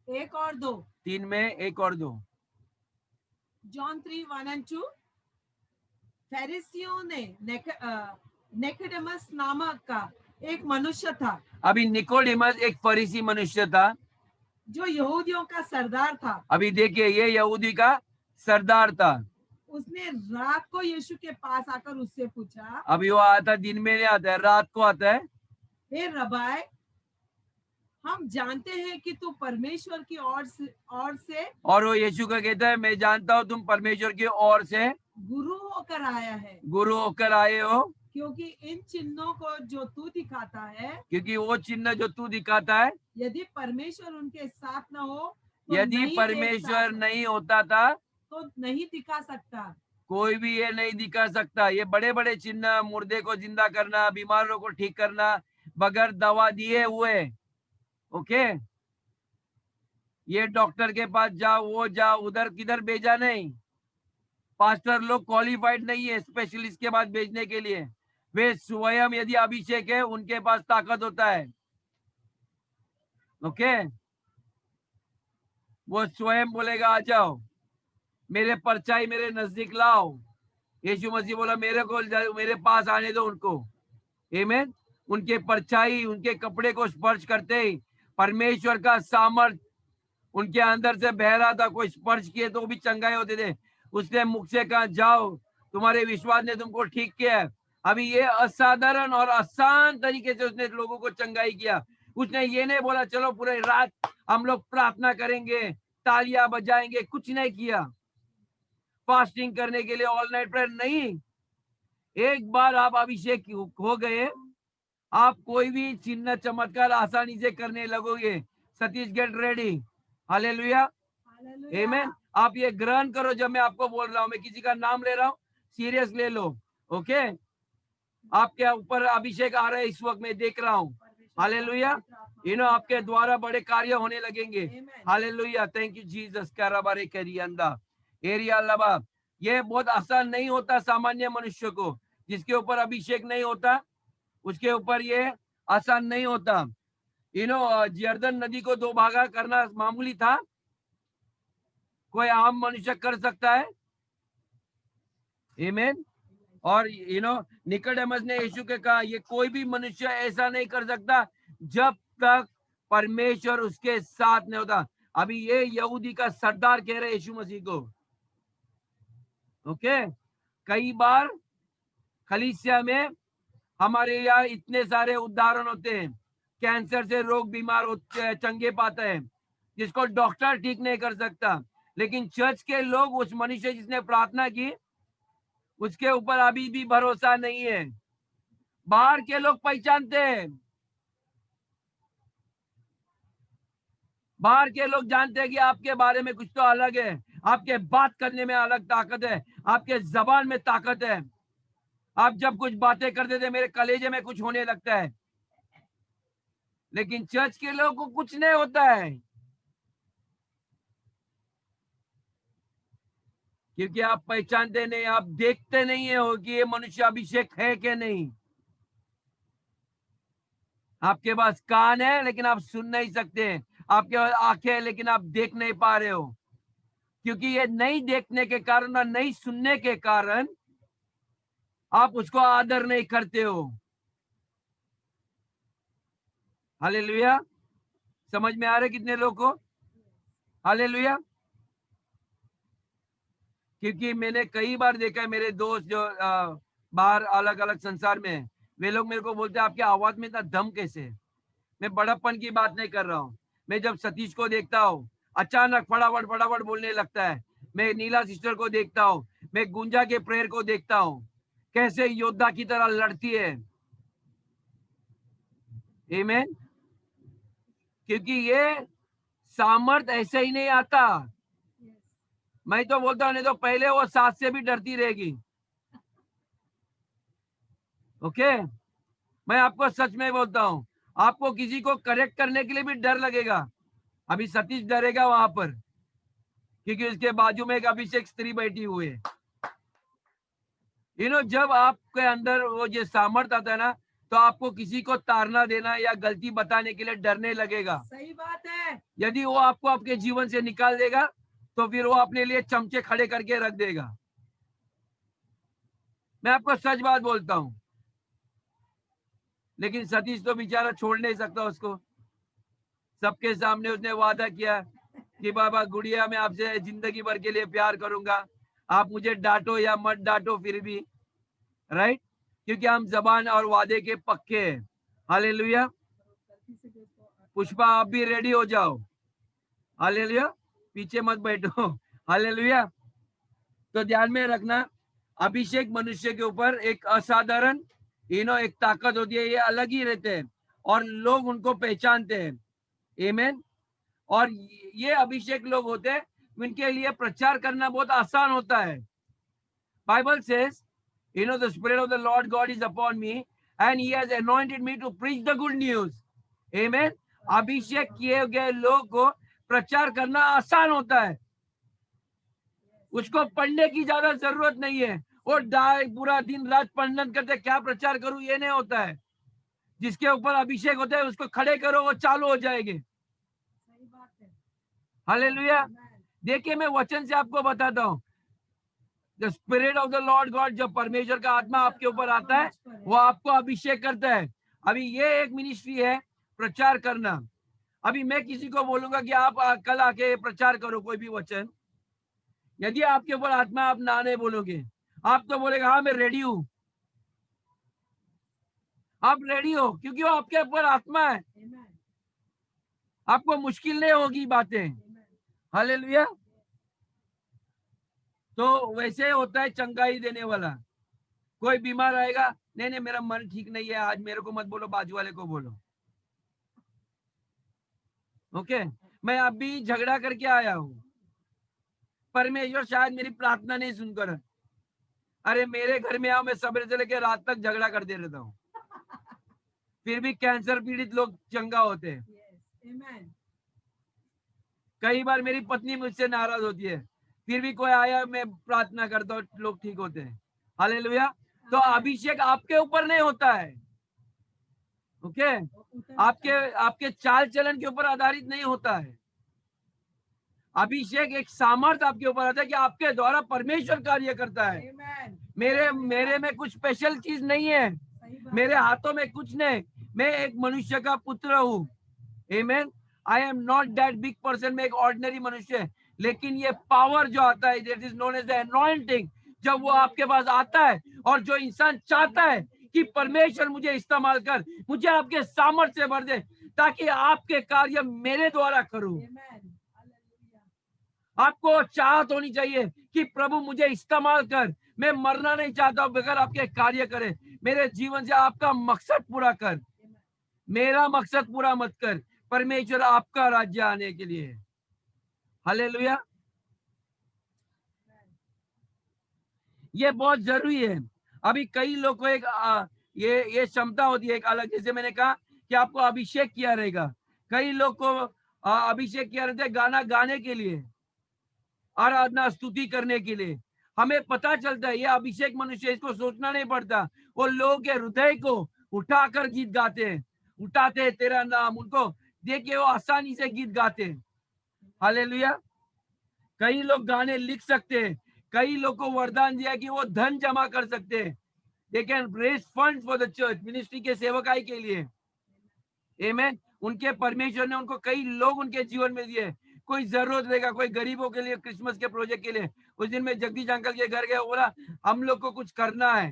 B: 1 और 2,
A: 3 में 1 और 2।
B: जॉन 3 1 और 2। फरीसियों ने निकोदेमस नामक का एक मनुष्य था।
A: अभी निकोडेमस एक फरीसी मनुष्य था
B: जो यहूदियों का सरदार था।
A: अभी देखिए ये यहूदी का सरदार था।
B: उसने रात को यीशु के पास आकर उससे पूछा,
A: अभी वो आता दिन में नहीं आता है, रात को आता है।
B: हे रबाई, हम जानते हैं कि तू परमेश्वर की ओर से
A: और वो यीशु का कहता है मैं जानता हूँ तुम परमेश्वर की ओर से
B: गुरु होकर आया है,
A: गुरु होकर आए हो,
B: क्योंकि इन चिन्हों को जो तू दिखाता है,
A: क्योंकि वो चिन्ह जो तू दिखाता है,
B: यदि परमेश्वर उनके साथ न हो तो
A: यदि परमेश्वर नहीं होता था
B: तो नहीं दिखा सकता।
A: कोई भी ये नहीं दिखा सकता। ये बड़े बड़े चिन्ह, मुर्दे को जिंदा करना, बीमारों को ठीक करना बगैर दवा दिए हुए, ओके, ये डॉक्टर के पास जाओ, वो जाओ, उधर किधर भेजा नहीं। पास्टर लोग क्वालिफाइड नहीं है स्पेशलिस्ट के पास भेजने के लिए। वे स्वयं यदि अभिषेक है उनके पास ताकत होता है, ओके, वो स्वयं बोलेगा आ जाओ, मेरे परछाई मेरे नजदीक लाओ। यीशु मसीह बोला मेरे पास आने दो उनको। आमीन। उनके परछाई, उनके कपड़े को स्पर्श करते ही परमेश्वर का सामर्थ उनके अंदर से बह रहा था। कोई स्पर्श किए तो भी चंगाई होते थे। उसने मुख से कहा जाओ, तुम्हारे विश्वास ने तुमको ठीक किया है। अभी ये असाधारण और आसान तरीके से उसने लोगों को चंगाई किया। उसने ये नहीं बोला चलो पूरे रात हम लोग प्रार्थना करेंगे, तालियां बजाएंगे, कुछ नहीं किया। फास्टिंग करने के लिए ऑल नाइट प्रेयर नहीं। एक बार आप अभिषेक हो गए, आप कोई भी चिन्ह चमत्कार आसानी से करने लगोगे। Satish get ready. हालेलुया। आमीन। आप ये ग्रहण करो जब मैं आपको बोल रहा हूं, मैं किसी का नाम ले रहा हूं, सीरियस ले लो, ओके। आपके ऊपर अभिषेक आ रहा है इस वक्त, मैं देख रहा हूँ। हालेलुया। आपके द्वारा बड़े कार्य होने लगेंगे। Hallelujah, thank you Jesus. कराबारे करियंदा एरिया लबा। ये बहुत आसान नहीं होता सामान्य मनुष्य को, जिसके ऊपर अभिषेक नहीं होता उसके ऊपर ये आसान नहीं होता। जर्दन नदी को 2 भागा करना मामूली था, कोई आम मनुष्य कर सकता है। आमीन। और निकोडेमस ने यीशु के कहा, ये कोई भी मनुष्य ऐसा नहीं कर सकता जब तक परमेश्वर उसके साथ नहीं होता। अभी ये यहूदी का सरदार कह रहे यीशु मसीह को। ओके, कई बार कलीसिया में हमारे यहाँ इतने सारे उदाहरण होते हैं, कैंसर से रोग बीमार होते, चंगे पाते हैं, जिसको डॉक्टर ठीक नहीं कर सकता, लेकिन चर्च के लोग उस मनुष्य जिसने प्रार्थना की उसके ऊपर अभी भी भरोसा नहीं है। बाहर के लोग पहचानते हैं, बाहर के लोग जानते हैं कि आपके बारे में कुछ तो अलग है, आपके बात करने में अलग ताकत है, आपके जबान में ताकत है। आप जब कुछ बातें करते थे मेरे कलेजे में कुछ होने लगता है, लेकिन चर्च के लोगों को कुछ नहीं होता है, क्योंकि आप पहचानते नहीं, आप देखते नहीं हो कि ये मनुष्य अभिषेक है कि नहीं। आपके पास कान है लेकिन आप सुन नहीं सकते, आपके पास आंखें है लेकिन आप देख नहीं पा रहे हो, क्योंकि ये नहीं देखने के कारण और नहीं सुनने के कारण आप उसको आदर नहीं करते हो। हालेलुया। समझ में आ रहा है कितने लोग को? हालेलुया। क्योंकि मैंने कई बार देखा है, मेरे दोस्त जो बाहर अलग अलग संसार में है, वे लोग मेरे को बोलते हैं आपकी आवाज में इतना दम कैसे है। मैं बड़प्पन की बात नहीं कर रहा हूँ। मैं जब सतीश को देखता हूँ अचानक फटाफट फटाफट बोलने लगता है, मैं नीला सिस्टर को देखता हूँ, मैं गुंजा के प्रेयर को देखता हूँ, कैसे योद्धा की तरह लड़ती है। आमीन। क्योंकि ये सामर्थ ऐसे ही नहीं आता। मैं तो बोलता हूँ नहीं तो पहले वो सास से भी डरती रहेगी। ओके, मैं आपको सच में बोलता हूँ, आपको किसी को करेक्ट करने के लिए भी डर लगेगा। अभी सतीश डरेगा वहां पर, क्योंकि उसके बाजू में एक अभिषेक स्त्री बैठी हुई है। जब आपके अंदर वो ये सामर्थ आता है ना, तो आपको किसी को तारना देना या गलती बताने के लिए डरने लगेगा।
B: सही बात है।
A: यदि वो आपको आपके जीवन से निकाल देगा तो फिर वो अपने लिए चमचे खड़े करके रख देगा। मैं आपको सच बात बोलता हूँ। लेकिन सतीश तो बेचारा छोड़ नहीं सकता उसको। सबके सामने उसने वादा किया कि बाबा गुड़िया मैं आपसे जिंदगी भर के लिए प्यार करूंगा, आप मुझे डांटो या मत डांटो फिर भी, राइट? क्योंकि हम जबान और वादे के पक्के हैं। हालेलुया। पुष्पा आप भी रेडी हो जाओ। हालेलुया, पीछे मत बैठो। हालेलुया। तो ध्यान में रखना, अभिषेक मनुष्य के ऊपर एक असाधारण एक ताकत होती है, ये अलग ही रहते हैं और लोग उनको पहचानते हैं। आमीन। और ये अभिषेक लोग होते हैं, इनके लिए प्रचार करना बहुत आसान होता है। Bible says, the spirit of the Lord God is upon me and he has anointed me to preach the good news. Amen. अभिषेक किए गए लोग को प्रचार करना आसान होता है, उसको पढ़ने की ज्यादा जरूरत नहीं है। और पूरा दिन रात पढ़न करते क्या प्रचार करूं, ये नहीं होता है। जिसके ऊपर अभिषेक होता है उसको खड़े करो, वो चालू हो जाएंगे। हालेलुया। देखिए मैं वचन से आपको बताता हूँ, the spirit of the Lord God, जब परमेश्वर का आत्मा आपके ऊपर आता है वो आपको अभिषेक करता है। अभी ये एक मिनिस्ट्री है प्रचार करना। अभी मैं किसी को बोलूंगा कि आप कल आके प्रचार करो कोई भी वचन, यदि आपके ऊपर आत्मा आप ना नहीं बोलोगे, आप तो बोलेगा हाँ मैं रेडी हूं। आप रेडी हो क्योंकि वो आपके ऊपर आत्मा है, आपको मुश्किल नहीं होगी बातें। हालेलुया। तो वैसे होता है चंगाई देने वाला। कोई बीमार आएगा, नहीं नहीं मेरा मन ठीक नहीं है आज, मेरे को मत बोलो, बाजू वाले को बोलो। ओके, मैं अभी झगड़ा करके आया हूं, परमेश्वर शायद मेरी प्रार्थना नहीं सुनकर, अरे मेरे घर में आओ, मैं सवेरे से लेकर रात तक झगड़ा करते रहता हूँ, फिर भी कैंसर पीड़ित लोग चंगा होते हैं।
B: Yes. Amen.
A: कई बार मेरी पत्नी मुझसे नाराज होती है, फिर भी कोई आया, मैं प्रार्थना करता हूँ, लोग ठीक होते हैं। हालेलुया। तो अभिषेक आपके ऊपर नहीं होता है, ओके, आपके आपके चाल चलन के ऊपर आधारित नहीं होता है। अभिषेक एक सामर्थ आपके ऊपर आता है कि आपके द्वारा परमेश्वर कार्य करता है।
B: Amen.
A: मेरे में कुछ स्पेशल चीज नहीं है,
B: सही बात
A: मेरे
B: है।
A: हाथों में कुछ नहीं, मैं एक मनुष्य का पुत्र हूँ। Amen. I am not that big person, मैं एक ऑर्डिनरी मनुष्य है, लेकिन ये पावर जो आता है, that is known as the anointing, जब वो आपके पास आता है और जो इंसान चाहता है कि परमेश्वर मुझे इस्तेमाल कर, मुझे आपके सामर्थ्य से भर दे, ताकि आपके कार्य मेरे द्वारा करूं।
B: Amen. Hallelujah.
A: आपको चाहत होनी चाहिए कि प्रभु मुझे इस्तेमाल कर, मैं मरना नहीं चाहता हूं बगैर आपके कार्य करे, मेरे जीवन से आपका मकसद पूरा कर, मेरा मकसद पूरा मत कर, परमेश्वर आपका राज्य आने के लिए। हालेलुया। ये बहुत जरूरी है। अभी कई लोग को एक ये क्षमता होती है एक अलग, जैसे मैंने कहा कि आपको अभिषेक किया रहेगा, कई लोग को अभिषेक किया रहता है गाना गाने के लिए, आराधना स्तुति करने के लिए। हमें पता चलता है ये अभिषेक मनुष्य, इसको सोचना नहीं पड़ता, वो लोगों के हृदय को उठाकर गीत गाते हैं, उठाते हैं तेरा नाम, उनको देखिए वो आसानी से गीत गाते हैं। हालेलुया। कई लोग गाने लिख सकते हैं, कई लोग को वरदान दिया कि वो धन जमा कर सकते हैं, they can raise fund for the church ministry के सेवकाई के लिए। आमेन। उनके परमेश्वर ने उनको कई लोग उनके जीवन में दिए, कोई जरूरत रहेगा, कोई गरीबों के लिए क्रिसमस के प्रोजेक्ट के लिए। उस दिन में जगदीश अंकल के घर गया, बोला हम लोग को कुछ करना है,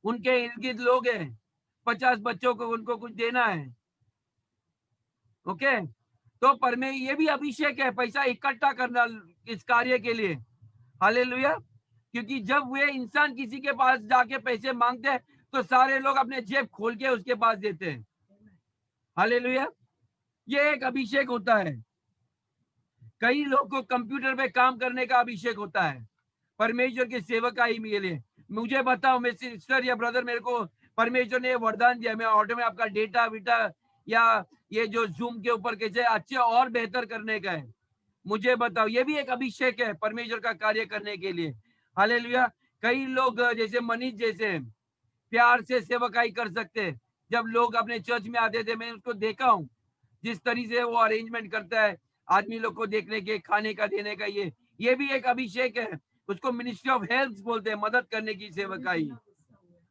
A: उनके इर्द गिर्द लोग हैं, 50 बच्चों को उनको कुछ देना है। ओके, तो ये भी अभिषेक है, पैसा इकट्ठा करना इस कार्य के लिए। हालेलुया। क्योंकि जब वे इंसान किसी के पास जाके पैसे मांगते हैं तो सारे लोग अपने जेब खोल के उसके पास देते हैं। हालेलुया। ये एक अभिषेक होता है। कई लोग को कंप्यूटर पे काम करने का अभिषेक होता है, परमेश्वर की सेवकाई के लिए। मुझे बताओ, मैं सिस्टर या ब्रदर, मेरे को परमेश्वर ने वरदान दिया, मैं ऑटो में आपका डेटा वीटा या ये जो जूम के ऊपर कैसे अच्छे और बेहतर करने का है, मुझे बताओ, ये भी एक अभिषेक है परमेश्वर का कार्य करने के लिए। हालेलुया। कई लोग जैसे मनीष जैसे प्यार से सेवकाई कर सकते हैं। जब लोग अपने चर्च में आते थे, मैं उसको देखा हूँ, जिस तरीके से वो अरेंजमेंट करता है आदमी लोग को देखने के, खाने का, देने का, ये भी एक अभिषेक है। उसको मिनिस्ट्री ऑफ हेल्थ बोलते हैं, मदद करने की सेवकाई,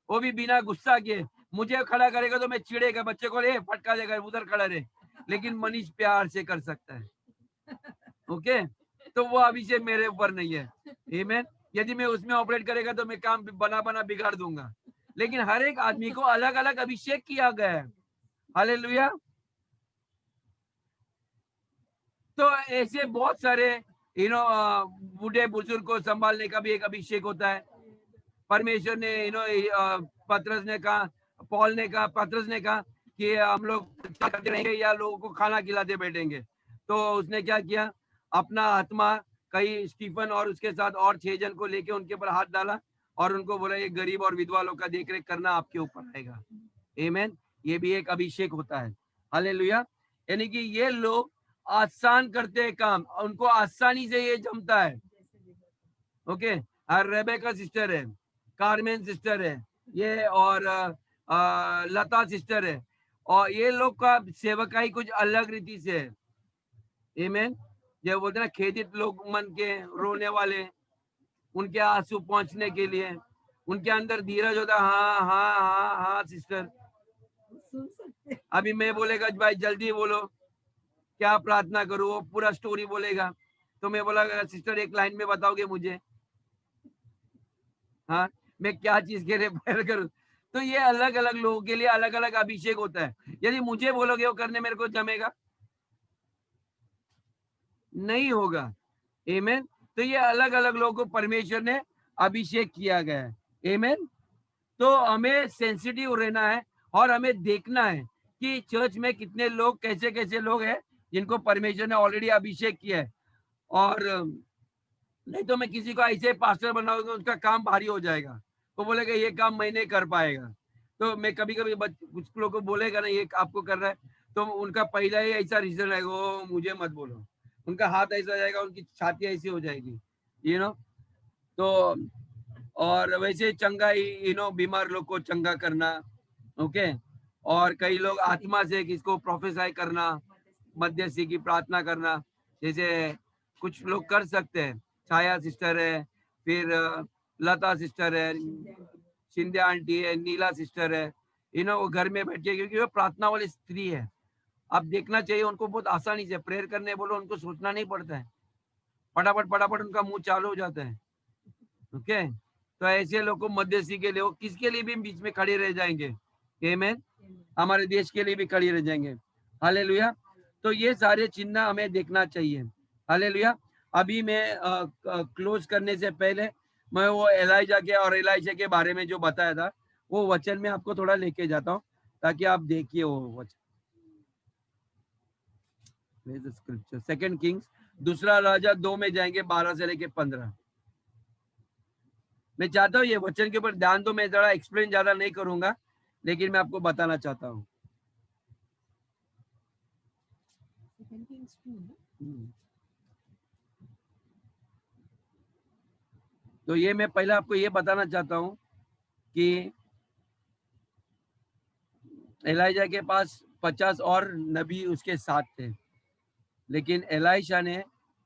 A: वो भी बिना गुस्सा के। मुझे खड़ा करेगा तो मैं चिड़ेगा, बच्चे को ले फटका देगा, उधर खड़ा रहे, लेकिन मनीष प्यार से कर सकता है। ओके, तो वो अभिषेक मेरे ऊपर नहीं है। आमीन। यदि मैं उसमें ऑपरेट करेगा तो मैं काम बना बना बिगाड़ दूंगा, लेकिन हर एक आदमी को अलग अलग अभिषेक किया गया है। हालेलुया। तो ऐसे बहुत सारे बूढ़े बुजुर्ग को संभालने का भी एक अभिषेक होता है। परमेश्वर ने पतरस ने कहा, पतरस ने कहा कि हम लोग करते रहेंगे या लोगों को खाना खिलाते बैठेंगे, तो उसने क्या किया, अपना आत्मा कई स्टीफन और उसके साथ और 6 जन को लेके उनके ऊपर हाथ डाला और उनको बोला ये गरीब और विधवा लोग का देख रेख करना आपके ऊपर आएगा। आमीन। ये भी एक अभिषेक होता है। हालेलुया। यानी कि ये लोग आसान करते हैं काम, उनको आसानी से ये जमता है। ओके, और रेबेका सिस्टर है, कार्मेन सिस्टर है, ये और लता सिस्टर है, और ये लोग का सेवकाई कुछ अलग रीति से है। आमीन। जो बोलते ना खेदित लोग मन के रोने वाले, उनके आंसू पहुंचने के लिए उनके अंदर धीरज होता। हाँ हाँ हाँ हाँ सिस्टर, अभी मैं बोलेगा भाई जल्दी बोलो क्या प्रार्थना करूं, वो पूरा स्टोरी बोलेगा, तो मैं बोला सिस्टर एक लाइन में बताओगे मुझे, हाँ मैं क्या चीज के लिए प्रेयर करूं। तो ये अलग अलग लोगों के लिए अलग अलग अभिषेक होता है। यदि मुझे बोलोगे वो करने, मेरे को जमेगा नहीं होगा। आमीन। तो ये अलग अलग लोगों को परमेश्वर ने अभिषेक किया गया है। आमीन। तो हमें सेंसिटिव रहना है और हमें देखना है कि चर्च में कितने लोग, कैसे कैसे लोग हैं जिनको परमेश्वर ने ऑलरेडी अभिषेक किया है। और नहीं तो मैं किसी को ऐसे पास्टर बनाऊंगा, उसका काम भारी हो जाएगा, वो बोलेगा ये काम मैं नहीं कर पाएगा। तो मैं कभी कभी कुछ लोगों को बोलेगा ना ये आपको करना है, तो उनका पहला ही ऐसा रीजन रहेगा, वो मुझे मत बोलो, उनका हाथ ऐसा हो जाएगा, उनकी छाती ऐसी हो जाएगी, यू नो। तो और वैसे चंगा ही बीमार लोग को चंगा करना, ओके। और कई लोग आत्मा से किसको प्रोफेसाई करना, मध्यस्थी की प्रार्थना करना, जैसे कुछ लोग कर सकते हैं। छाया सिस्टर है, फिर लता सिस्टर है, शिंदे आंटी है, नीला सिस्टर है, वो घर में बैठ के, क्योंकि वो प्रार्थना वाली स्त्री है। आप देखना चाहिए उनको, बहुत आसानी से प्रेयर करने बोलो, उनको सोचना नहीं पड़ता है, फटाफट फटाफट उनका मुंह चालू हो जाता है, ओके। तो ऐसे लोग को मध्यस्थी के लिए, वो किसके लिए भी बीच में खड़े रह जाएंगे, आमीन, हमारे देश के लिए भी खड़ी रह जाएंगे, हालेलुया। तो ये सारे चिन्ह हमें देखना चाहिए, हालेलुया। अभी मैं क्लोज करने से पहले मैं वो एलाइजा के और एलाइशा के बारे में जो बताया था, वो वचन में आपको थोड़ा लेके जाता हूँ, ताकि आप देखिए वो वचन। स्क्रिप्चर 2 किंग्स, दूसरा राजा 2 में जाएंगे, 12 से लेके 15। मैं चाहता हूँ ये वचन के ऊपर ध्यान दो, मैं जरा एक्सप्लेन ज्यादा नहीं करूंगा, लेकिन मैं आपको बताना चाहता हूँ। तो ये मैं पहले आपको ये बताना चाहता हूँ कि एलाइजा के पास 50 और नबी उसके साथ थे, लेकिन एलाइशा ने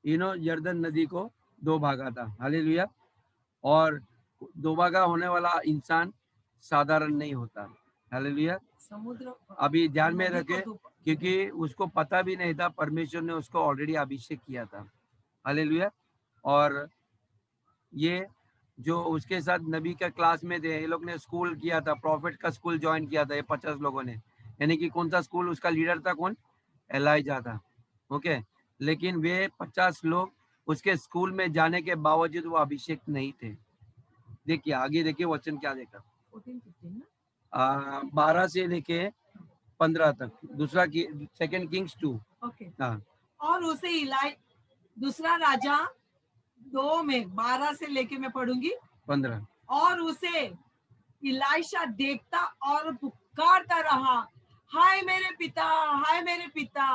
A: यर्दन नदी को 2 भागा था, हालेलुया। और 2 भागा होने वाला इंसान साधारण नहीं होता, हालेलुया।
B: समुद्र
A: अभी ध्यान में रखे, क्योंकि उसको पता भी नहीं था, परमेश्वर ने उसको ऑलरेडी अभिषेक किया था, हालेलुया। और ये जो उसके साथ नबी का क्लास में थे, ये लोग ने स्कूल किया था, प्रॉफिट का स्कूल ज्वाइन किया था, ये 50 लोगों ने। यानी कि कौन सा स्कूल, उसका लीडर था कौन, एलाइजा था, ओके। लेकिन वे 50 लोग उसके स्कूल में जाने के बावजूद वो अभिषेक नहीं थे। देखिए आगे, देखिए वचन क्या देखा, 12 से लेके 15 तक, दूसरा की 2 किंग्स 2।
B: ओके।
A: हाँ,
B: और उसे दूसरा राजा 2 में 12 से लेके मैं पढ़ूंगी
A: 15।
B: और उसे इलाइशा देखता और पुकारता रहा, हाय मेरे पिता, हाय मेरे पिता,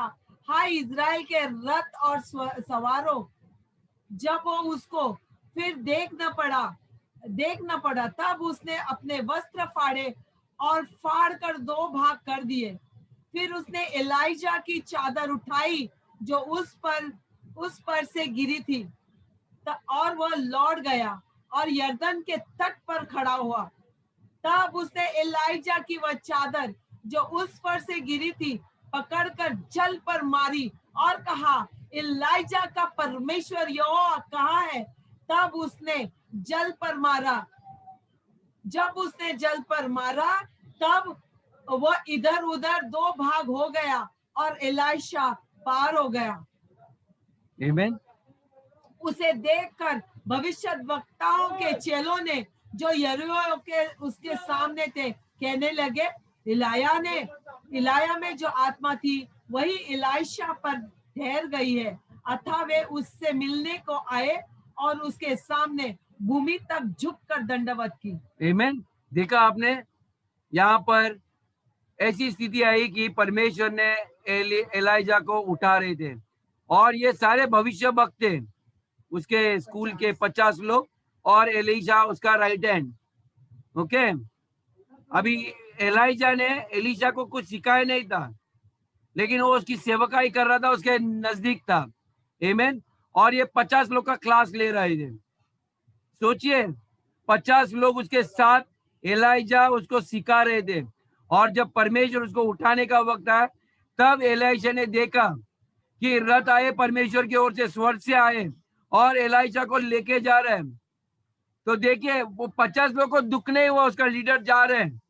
B: हाय इजराइल के रथ और सवारों। जब वो उसको फिर देख न पड़ा, तब उसने अपने वस्त्र फाड़े और फाड़ कर 2 भाग कर दिए। फिर उसने एलाइजा की चादर उठाई जो उस पर से गिरी थी, और वह लौट गया और यर्दन के तट पर खड़ा हुआ। तब उसने एलाइजा की वह चादर जो उस पर से गिरी थी पकड़कर जल पर मारी और कहा, एलाइजा का परमेश्वर यहोवा कहाँ है? तब उसने जल पर मारा। जब उसने जल पर मारा, तब वह इधर उधर 2 भाग हो गया और एलाइशा पार हो गया।
A: आमीन।
B: उसे देखकर भविष्यद्वक्ताओं के चेलों ने जो यरीहो के उसके सामने थे कहने लगे, इलाया में जो आत्मा थी वही एलाइशा पर ठहर गई है। अतः वे उससे मिलने को आए और उसके सामने भूमि तक झुककर दंडवत की।
A: आमीन। देखा आपने, यहाँ पर ऐसी स्थिति आई कि परमेश्वर ने एलाइजा को उठा रहे थे, और ये सारे भविष्य वक्त थे, उसके स्कूल के 50 लोग और एलिशा उसका राइट हैंड, ओके। अभी एलाइजा ने एलिशा को कुछ सिखाया नहीं था, लेकिन वो उसकी सेवकाई कर रहा था, उसके नजदीक था, आमीन। और ये 50 लोग का क्लास ले रहे थे। सोचिए, 50 लोग उसके साथ, एलाइजा उसको सिखा रहे थे, और जब परमेश्वर उसको उठाने का वक्त आया, तब एलाइशा ने देखा कि रथ आए परमेश्वर की ओर से, स्वर्ग से आए, और एलाइशा को लेके जा रहे हैं। तो देखिए, वो 50 लोग को दुख नहीं हुआ, उसका लीडर जा रहे हैं,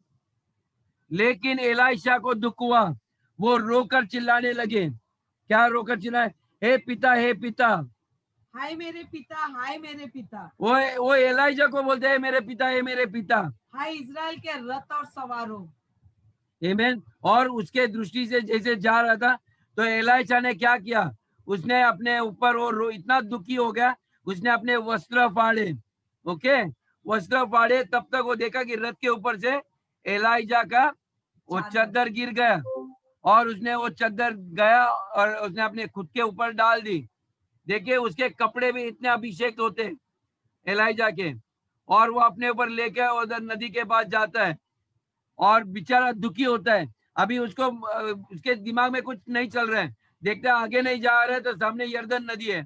A: लेकिन एलाइशा को दुख हुआ। वो रोकर चिल्लाने लगे। क्या रोकर चिल्लाए? हे पिता, हे पिता,
B: हाय मेरे पिता, हाय मेरे पिता।
A: वो एलाइजा को बोलते हैं मेरे पिता, हे मेरे पिता,
B: हाय इजराइल के रथ और सवारों।
A: आमीन। और उसके दृष्टि से जैसे जा रहा था, तो एलाइशा ने क्या किया, उसने अपने ऊपर वो इतना दुखी हो गया, उसने अपने वस्त्र फाड़े, ओके, वस्त्र फाड़े, तब तक वो देखा कि रथ के ऊपर से एलाइजा का वो चद्दर गिर गया और उसने वो चद्दर गया और उसने अपने खुद के ऊपर डाल दी। देखिए उसके कपड़े भी इतने अभिषेक होते एलाइजा के, और वो अपने ऊपर लेके उधर नदी के पास जाता है और बेचारा दुखी होता है। अभी उसको उसके दिमाग में कुछ नहीं चल रहा है, देखता है आगे नहीं जा रहा है तो सामने यरदन नदी है,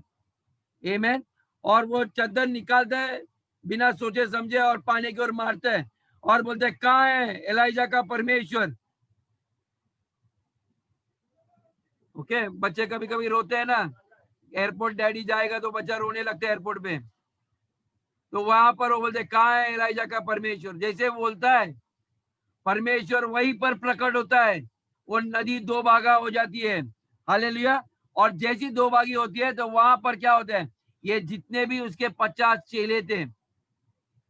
A: आमेन। और वो चद्दर निकालता है बिना सोचे समझे और पानी की ओर मारता है और बोलता है कहाँ है एलाइजा का परमेश्वर। ओके, बच्चे कभी कभी रोते हैं ना, एयरपोर्ट डैडी जाएगा तो बच्चा रोने लगता है एयरपोर्ट पे, तो वहां पर वो बोलते कहाँ है एलाइजा का परमेश्वर। जैसे बोलता है परमेश्वर वहीं पर प्रकट होता है, वो नदी दो भागा हो जाती है, हालेलुया। और जैसी दो भागी होती है तो वहां पर क्या होता है, ये जितने भी उसके 50 चेले थे,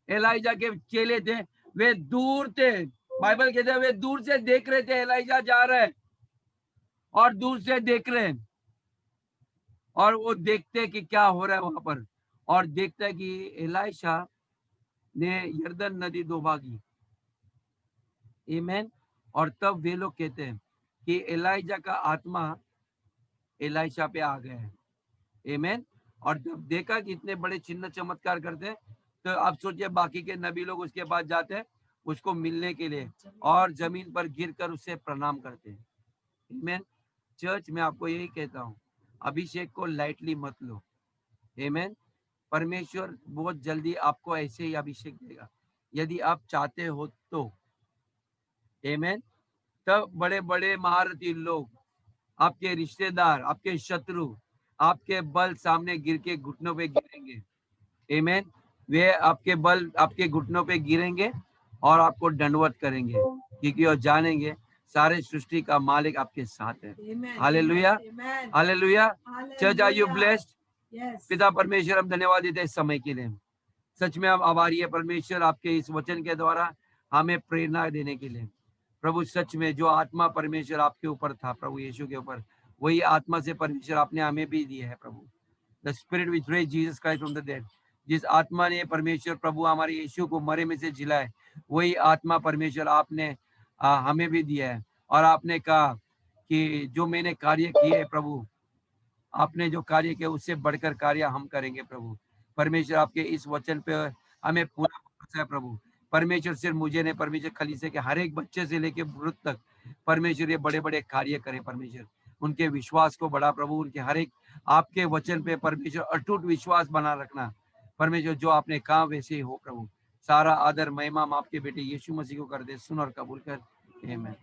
A: एलाइजा के चेले थे, वे दूर थे, बाइबल कहते हैं वे दूर से देख रहे थे एलाइजा जा रहा है और दूर से देख रहे हैं, और वो देखते कि क्या हो रहा है वहां पर, और देखता है कि एलाइशा ने यरदन नदी दो भागी, आमेन। और तब वे लोग कहते हैं कि एलाइजा का आत्मा एलाइशा पे आ गया है, आमेन। और जब देखा कि इतने बड़े चिन्ह चमत्कार करते हैं, तो आप सोचिए बाकी के नबी लोग उसके पास जाते हैं उसको मिलने के लिए और जमीन पर गिरकर उससे प्रणाम करते हैं, आमेन। चर्च में आपको यही कहता हूँ, अभिषेक को लाइटली मत लो, आमेन। परमेश्वर बहुत जल्दी आपको ऐसे ही अभिषेक देगा यदि आप चाहते हो तो, आमेन। तब बड़े बड़े महारथी लोग, आपके रिश्तेदार, आपके शत्रु आपके बल सामने गिर के घुटनों पे गिरेंगे, आमेन। वे आपके बल आपके घुटनों पे गिरेंगे और आपको दंडवत करेंगे, क्योंकि वो जानेंगे सारे सृष्टि का मालिक आपके साथ है। Hallelujah, hallelujah. Church, are you blessed? पिता परमेश्वर, हम धन्यवाद देते हैं इस समय के लिए, सच में हम आभारी है परमेश्वर आपके इस वचन के द्वारा हमें प्रेरणा देने के लिए। प्रभु सच में जो आत्मा परमेश्वर आपके ऊपर था, प्रभु यीशु के ऊपर, वही आत्मा से परमेश्वर आपने हमें भी दी है प्रभु। The spirit which raised Jesus Christ from the dead, जिस आत्मा ने परमेश्वर प्रभु हमारे यीशु को मरे में से जिलाए, वही आत्मा परमेश्वर आपने हमें भी दिया है। और आपने कहा कि जो मैंने कार्य किए प्रभु, आपने जो कार्य किया उससे बढ़कर कार्य हम करेंगे प्रभु। परमेश्वर आपके इस वचन पे हमें पूरा भरोसा है प्रभु। परमेश्वर सिर्फ मुझे नहीं, परमेश्वर खलीसे के हर एक बच्चे से लेके वृद्ध तक परमेश्वर ये बड़े बड़े कार्य करे परमेश्वर, उनके विश्वास को बढ़ा प्रभु, उनके हर एक आपके वचन पे परमेश्वर अटूट विश्वास बना रखना परमेश्वर। जो आपने कहा वैसे ही हो प्रभु। सारा आदर महिमा हम आपके बेटे यीशु मसीह को कर दे, सुन और कबूल कर, आमीन।